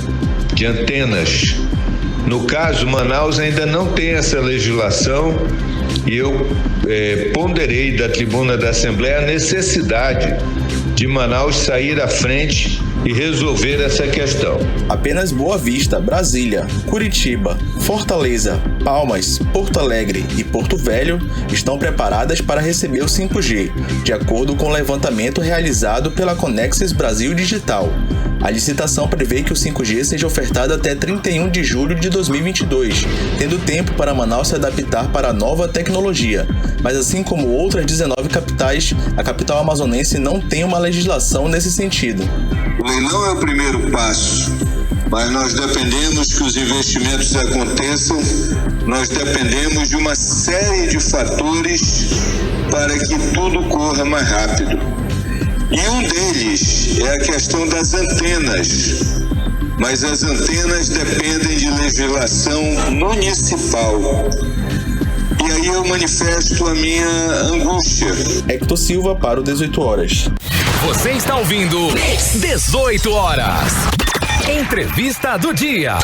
No caso, Manaus ainda não tem essa legislação e eu ponderei da tribuna da Assembleia a necessidade de Manaus sair à frente e resolver essa questão. Apenas Boa Vista, Brasília, Curitiba, Fortaleza, Palmas, Porto Alegre e Porto Velho estão preparadas para receber o 5G, de acordo com o levantamento realizado pela Conexis Brasil Digital. A licitação prevê que o 5G seja ofertado até 31 de julho de 2022, tendo tempo para Manaus se adaptar para a nova tecnologia. Mas assim como outras 19 capitais, a capital amazonense não tem uma legislação nesse sentido. O leilão é o primeiro passo, mas nós dependemos que os investimentos aconteçam, nós dependemos de uma série de fatores para que tudo corra mais rápido. E um deles é a questão das antenas, mas as antenas dependem de legislação municipal. E aí eu manifesto a minha angústia. Hector Silva para o 18 Horas. Você está ouvindo 18 Horas. Entrevista do dia.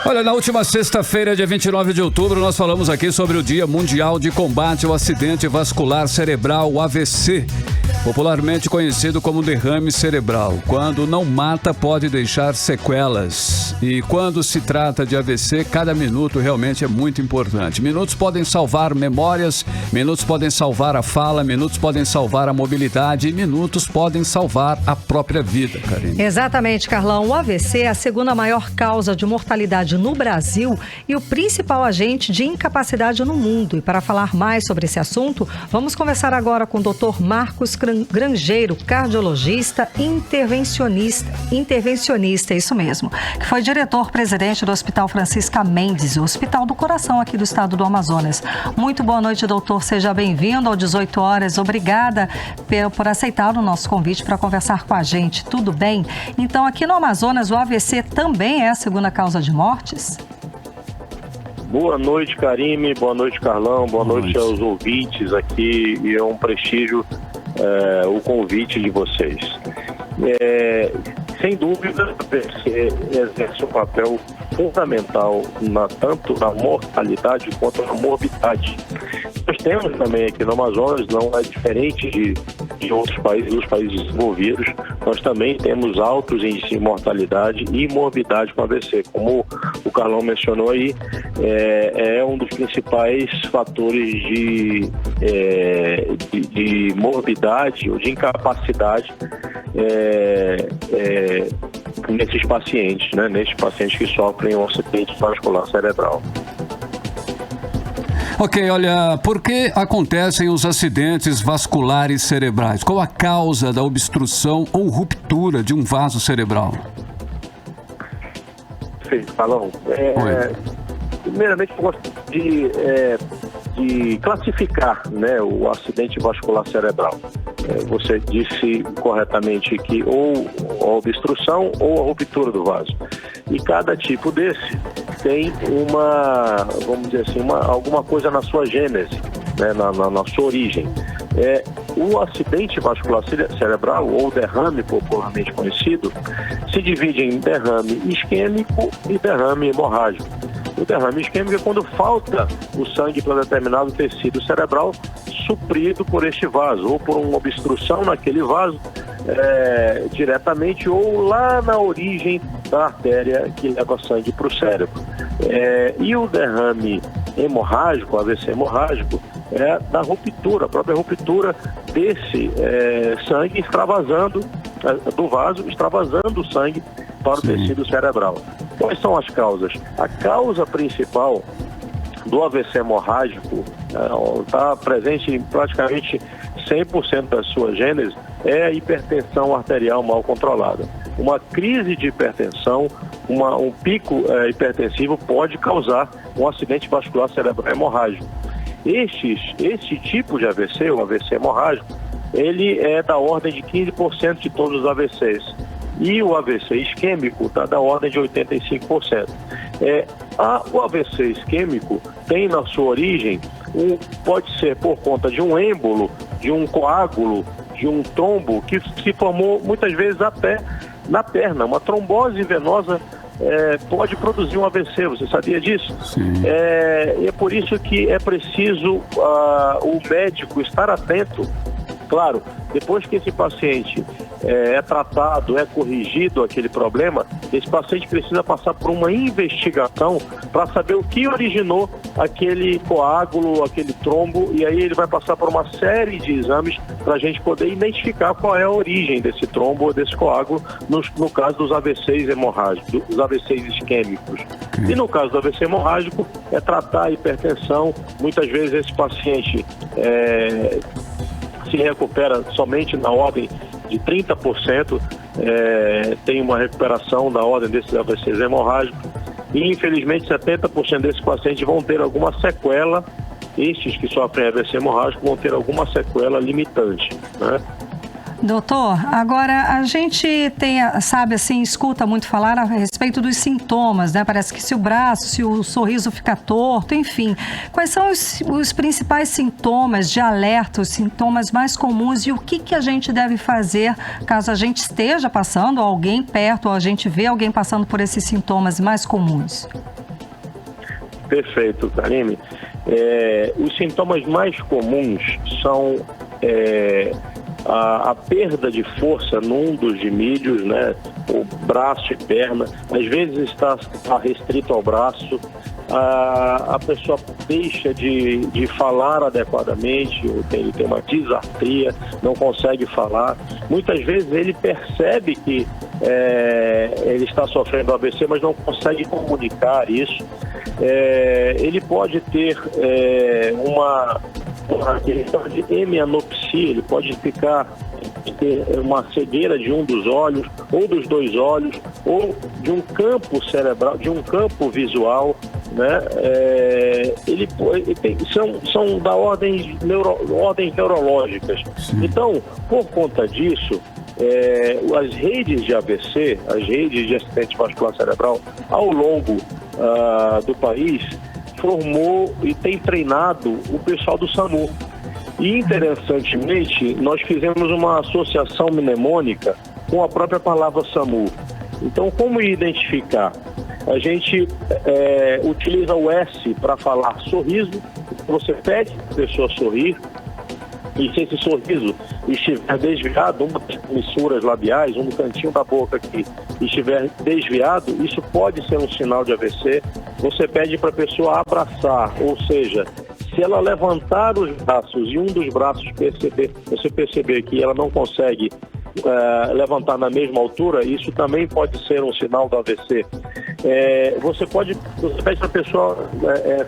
Olha, na última sexta-feira, dia 29 de outubro, nós falamos aqui sobre o Dia Mundial de Combate ao Acidente Vascular Cerebral, o AVC, popularmente conhecido como derrame cerebral. Quando não mata, pode deixar sequelas. E quando se trata de AVC, cada minuto realmente é muito importante. Minutos podem salvar memórias, minutos podem salvar a fala, minutos podem salvar a mobilidade e minutos podem salvar a própria vida, Karine. Exatamente, Carlão. O AVC é a segunda maior causa de mortalidade no Brasil e o principal agente de incapacidade no mundo. E para falar mais sobre esse assunto, vamos conversar agora com o Dr. Marcos Grangeiro, cardiologista intervencionista, isso mesmo, que foi diretor-presidente do Hospital Francisca Mendes, o Hospital do Coração aqui do estado do Amazonas. Muito boa noite, doutor. Seja bem-vindo ao 18 Horas. Obrigada por aceitar o nosso convite para conversar com a gente. Tudo bem? Então, aqui no Amazonas, o AVC também é a segunda causa de mortes? Boa noite, Karime. Boa noite, Carlão. Boa noite aos ouvintes aqui. E é um prestígio o convite de vocês. Sem dúvida, exerce um papel fundamental tanto na mortalidade quanto na morbidade. Nós temos também aqui no Amazonas, não é diferente de outros países, dos países desenvolvidos, nós também temos altos índices de mortalidade e morbidade com AVC. Como o Carlão mencionou aí, é um dos principais fatores de morbidade ou de incapacidade nesses pacientes, né? Nesses pacientes que sofrem um acidente vascular cerebral. Ok, olha, por que acontecem os acidentes vasculares cerebrais? Qual a causa da obstrução ou ruptura de um vaso cerebral? Perfeito, Carlão. Primeiramente, eu gosto de classificar, né, o acidente vascular cerebral. Você disse corretamente que ou a obstrução ou a ruptura do vaso. E cada tipo desse tem vamos dizer assim, alguma coisa na sua gênese, né, na sua origem. O acidente vascular cerebral, ou derrame popularmente conhecido, se divide em derrame isquêmico e derrame hemorrágico. O derrame isquêmico é quando falta o sangue para determinado tecido cerebral suprido por este vaso, ou por uma obstrução naquele vaso, diretamente, ou lá na origem da artéria que leva sangue para o cérebro. E o derrame hemorrágico, AVC hemorrágico, é da ruptura, a própria ruptura desse sangue extravasando do vaso, extravasando o sangue para o tecido cerebral. Quais são as causas? A causa principal do AVC hemorrágico está presente em praticamente 100% da sua gênese, é a hipertensão arterial mal controlada. Uma crise de hipertensão, um pico hipertensivo pode causar um acidente vascular cerebral hemorrágico. Esse tipo de AVC, o AVC hemorrágico, ele é da ordem de 15% de todos os AVCs. E o AVC isquêmico está da ordem de 85%. O AVC isquêmico tem na sua origem, pode ser por conta de um êmbolo, de um coágulo, de um trombo que se formou muitas vezes até na perna. Uma trombose venosa pode produzir um AVC, você sabia disso? Sim. E é por isso que é preciso o médico estar atento. Claro, depois que esse paciente é tratado, é corrigido aquele problema, esse paciente precisa passar por uma investigação para saber o que originou aquele coágulo, aquele trombo, e aí ele vai passar por uma série de exames para a gente poder identificar qual é a origem desse trombo ou desse coágulo, no caso dos AVCs hemorrágicos, dos AVCs isquêmicos. E no caso do AVC hemorrágico, é tratar a hipertensão. Muitas vezes esse paciente se recupera somente na ordem de 30%, tem uma recuperação da ordem desses AVCs hemorrágicos, e infelizmente 70% desses pacientes vão ter alguma sequela. Estes que sofrem AVC hemorrágico vão ter alguma sequela limitante, né? Doutor, agora a gente sabe assim, escuta muito falar a respeito dos sintomas, né? Parece que se o sorriso fica torto, enfim. Quais são os principais sintomas de alerta, os sintomas mais comuns, e o que a gente deve fazer caso a gente esteja passando, ou alguém perto, ou a gente vê alguém passando por esses sintomas mais comuns? Perfeito, Karime. Os sintomas mais comuns são a perda de força num dos gimídios, né? O braço e perna, às vezes está restrito ao braço, a pessoa deixa de falar adequadamente, ele tem uma disartria, não consegue falar. Muitas vezes ele percebe que ele está sofrendo AVC, mas não consegue comunicar isso. Ele pode ter uma questão de hemianopsia, ele pode ter uma cegueira de um dos olhos, ou dos dois olhos, ou de um campo cerebral, de um campo visual, né? São da ordens neurológicas. Sim. Então, por conta disso, as redes de AVC, as redes de acidente vascular cerebral, ao longo do país, formou e tem treinado o pessoal do SAMU. E, interessantemente, nós fizemos uma associação mnemônica com a própria palavra SAMU. Então, como identificar? a gente utiliza o S para falar sorriso. Você pede a pessoa sorrir, e se esse sorriso estiver desviado, uma das comissuras labiais, um cantinho da boca que estiver desviado, isso pode ser um sinal de AVC. Você pede para a pessoa abraçar, ou seja, se ela levantar os braços e um dos braços você perceber que ela não consegue levantar na mesma altura, isso também pode ser um sinal do AVC. Você pede para a pessoa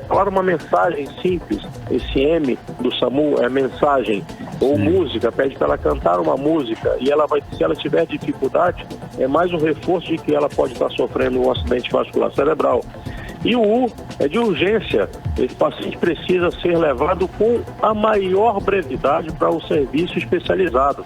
falar uma mensagem simples. Esse M do SAMU é mensagem ou música, pede para ela cantar uma música, e se ela tiver dificuldade, é mais um reforço de que ela pode estar sofrendo um acidente vascular cerebral. E o U é de urgência. Esse paciente precisa ser levado com a maior brevidade para o serviço especializado.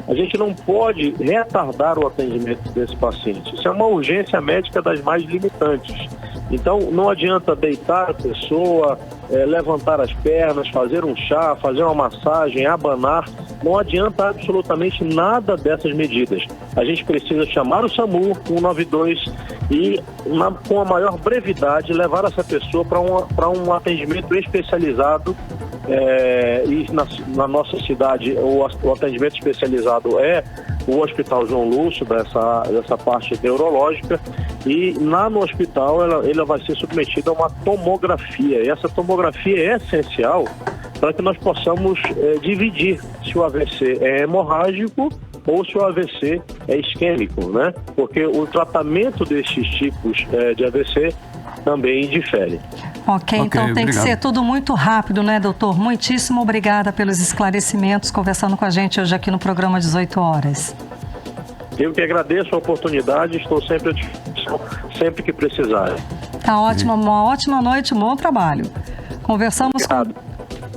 A gente não pode retardar o atendimento desse paciente. Isso é uma urgência médica das mais limitantes. Então, não adianta deitar a pessoa, levantar as pernas, fazer um chá, fazer uma massagem, abanar. Não adianta absolutamente nada dessas medidas. A gente precisa chamar o SAMU 192 e, com a maior brevidade, levar essa pessoa para um atendimento especializado. E na nossa cidade, o atendimento especializado é o Hospital João Lúcio, dessa parte neurológica, e lá no hospital ela vai ser submetida a uma tomografia, e essa tomografia é essencial para que nós possamos dividir se o AVC é hemorrágico ou se o AVC é isquêmico, né? Porque o tratamento desses tipos de AVC também difere. Ok, então tem obrigado. que ser tudo muito rápido, né, doutor? Muitíssimo obrigada pelos esclarecimentos, conversando com a gente hoje aqui no programa 18 Horas. Eu que agradeço a oportunidade, estou sempre à disposição, sempre que precisarem. Tá ótimo, uma ótima noite, um bom trabalho. Conversamos Obrigado.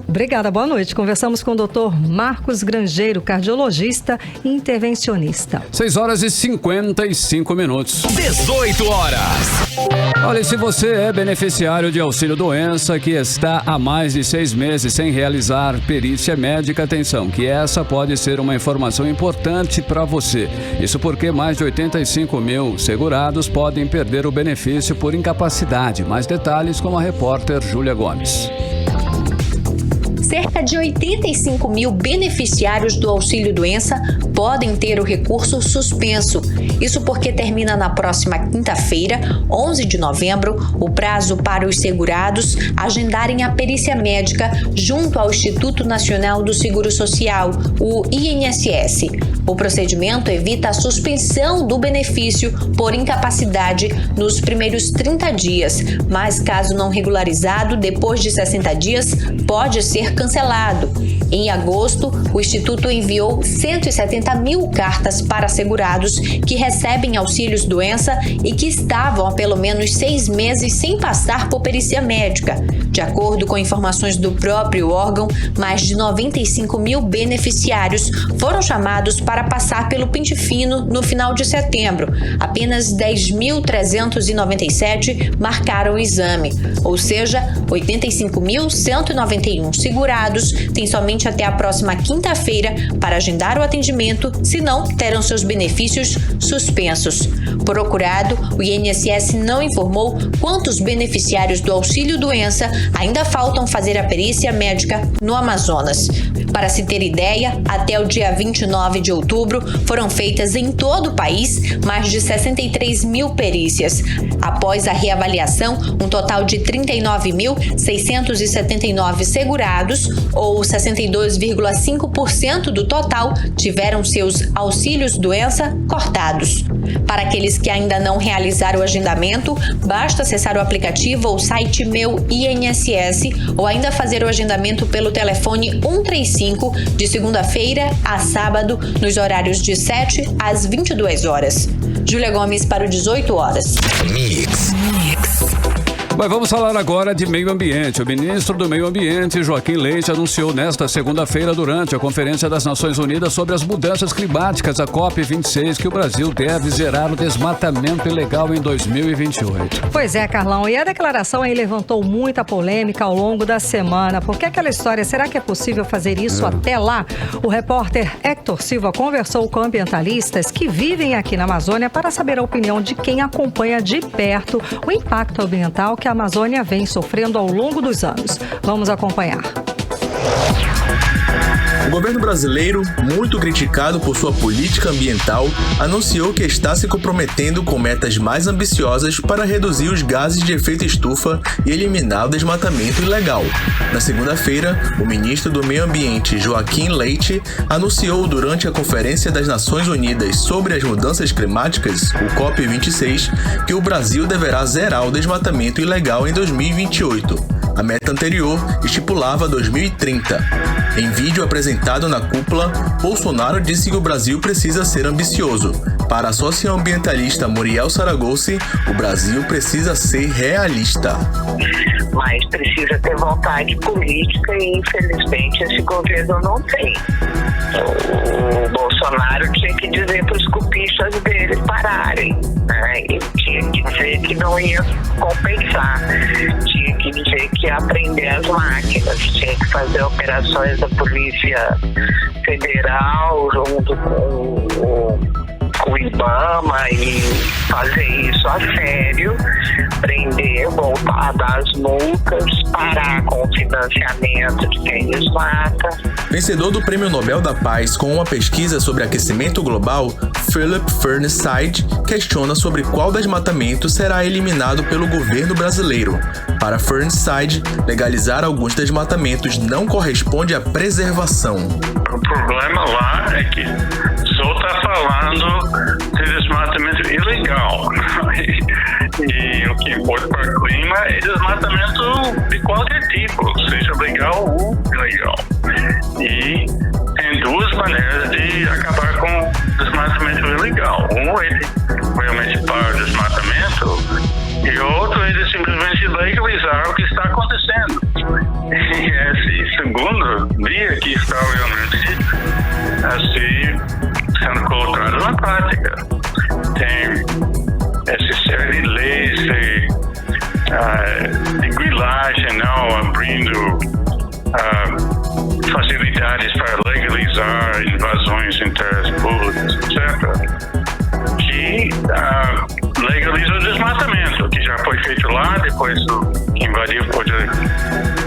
Obrigada, boa noite. Conversamos com o Dr. Marcos Grangeiro, cardiologista e intervencionista. 6h55. 18 horas. Olha, se você é beneficiário de auxílio-doença que está há mais de 6 meses sem realizar perícia médica, atenção, que essa pode ser uma informação importante para você. Isso porque mais de 85 mil segurados podem perder o benefício por incapacidade. Mais detalhes com a repórter Júlia Gomes. Cerca de 85 mil beneficiários do auxílio-doença podem ter o recurso suspenso. Isso porque termina na próxima quinta-feira, 11 de novembro, o prazo para os segurados agendarem a perícia médica junto ao Instituto Nacional do Seguro Social, o INSS. O procedimento evita a suspensão do benefício por incapacidade nos primeiros 30 dias, mas caso não regularizado, depois de 60 dias, pode ser cancelado. Em agosto, o Instituto enviou 170 mil cartas para segurados que recebem auxílios-doença e que estavam há pelo menos 6 meses sem passar por perícia médica. De acordo com informações do próprio órgão, mais de 95 mil beneficiários foram chamados para passar pelo pente fino no final de setembro. Apenas 10.397 marcaram o exame, ou seja, 85.191 segurados têm somente até a próxima quinta-feira para agendar o atendimento, senão terão seus benefícios suspensos. Procurado, o INSS não informou quantos beneficiários do auxílio-doença ainda faltam fazer a perícia médica no Amazonas. Para se ter ideia, até o dia 29 de outubro foram feitas em todo o país mais de 63 mil perícias. Após a reavaliação, um total de 39.679 segurados, ou 62,5% do total, tiveram seus auxílios-doença cortados. Para aqueles que ainda não realizaram o agendamento, basta acessar o aplicativo ou site Meu INSS ou ainda fazer o agendamento pelo telefone 135 de segunda-feira a sábado, nos horários de 7 às 22 horas. Júlia Gomes para o 18 Horas. Mix. Mas vamos falar agora de meio ambiente. O ministro do Meio Ambiente, Joaquim Leite, anunciou nesta segunda-feira, durante a Conferência das Nações Unidas sobre as Mudanças Climáticas, a COP26, que o Brasil deve zerar o desmatamento ilegal em 2028. Pois é, Carlão, e a declaração aí levantou muita polêmica ao longo da semana. Porque aquela história, será que é possível fazer isso até lá? O repórter Hector Silva conversou com ambientalistas que vivem aqui na Amazônia para saber a opinião de quem acompanha de perto o impacto ambiental que a Amazônia vem sofrendo ao longo dos anos. Vamos acompanhar. O governo brasileiro, muito criticado por sua política ambiental, anunciou que está se comprometendo com metas mais ambiciosas para reduzir os gases de efeito estufa e eliminar o desmatamento ilegal. Na segunda-feira, o ministro do Meio Ambiente, Joaquim Leite, anunciou durante a Conferência das Nações Unidas sobre as Mudanças Climáticas, o COP26, que o Brasil deverá zerar o desmatamento ilegal em 2028. A meta anterior estipulava 2030. Em vídeo apresentado na cúpula, Bolsonaro disse que o Brasil precisa ser ambicioso. Para a socioambientalista Muriel Saragosse, o Brasil precisa ser realista. Mas precisa ter vontade política e, infelizmente, esse governo não tem. O Bolsonaro tinha que dizer para os cupistas dele pararem, né? E tinha que dizer que não ia compensar, tinha que dizer que ia prender as máquinas, tinha que fazer operações da Polícia Federal junto com o IBAMA e fazer isso a sério, prender, voltar a dar as multas, parar com o financiamento de quem desmata. Vencedor do Prêmio Nobel da Paz com uma pesquisa sobre aquecimento global, Philip Fernside questiona sobre qual desmatamento será eliminado pelo governo brasileiro. Para Fernside, legalizar alguns desmatamentos não corresponde à preservação. O problema lá é que só está falando de desmatamento ilegal. E o que importa para o clima é desmatamento de qualquer tipo, seja legal ou ilegal. E tem duas maneiras de acabar com o desmatamento ilegal. Um é realmente parar o desmatamento e outro é de simplesmente legalizar o que está acontecendo. E esse segundo via que está realmente assim sendo colocado na prática. Tem essa série de leis de grilagem, não abrindo facilidades para legalizar invasões em terras públicas, etc. Que legaliza o desmatamento, que já foi feito lá, depois o invadiu pode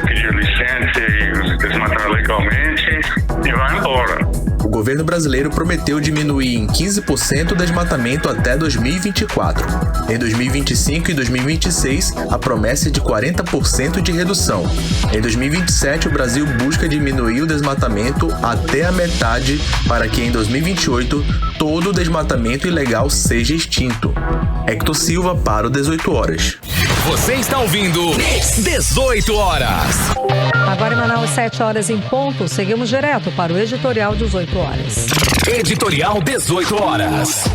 pedir licença e desmatar legalmente e vai embora. O governo brasileiro prometeu diminuir em 15% o desmatamento até 2024. Em 2025 e 2026, a promessa é de 40% de redução. Em 2027, o Brasil busca diminuir o desmatamento até a metade para que em 2028 todo o desmatamento ilegal seja extinto. Hector Silva para o 18 Horas. Você está ouvindo 18 Horas. Agora em Manaus, 7 horas em ponto. Seguimos direto para o Editorial 18 Horas. Editorial 18 Horas.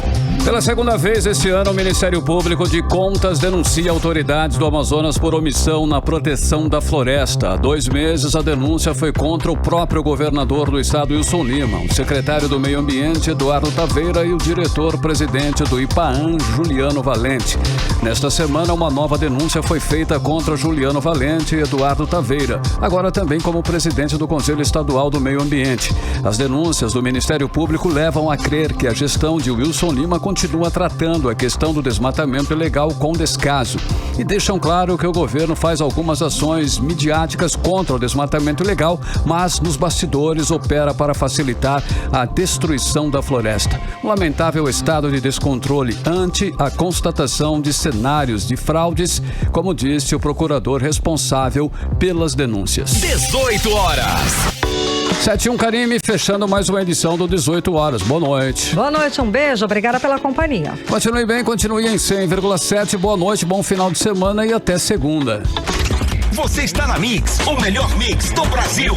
Pela segunda vez este ano, o Ministério Público de Contas denuncia autoridades do Amazonas por omissão na proteção da floresta. Há 2 meses, a denúncia foi contra o próprio governador do estado, Wilson Lima, o secretário do Meio Ambiente, Eduardo Taveira, e o diretor-presidente do IPAAN, Juliano Valente. Nesta semana, uma nova denúncia foi feita contra Juliano Valente e Eduardo Taveira, agora também como presidente do Conselho Estadual do Meio Ambiente. As denúncias do Ministério Público levam a crer que a gestão de Wilson Lima continua tratando a questão do desmatamento ilegal com descaso e deixam claro que o governo faz algumas ações midiáticas contra o desmatamento ilegal, mas nos bastidores opera para facilitar a destruição da floresta. Um lamentável estado de descontrole ante a constatação de cenários de fraudes, como disse o procurador responsável pelas denúncias. 18 Horas. 7-1 Karime, fechando mais uma edição do 18 Horas. Boa noite. Boa noite, um beijo, obrigada pela companhia. Continue bem, continue em 100,7. Boa noite, bom final de semana e até segunda. Você está na Mix, o melhor mix do Brasil.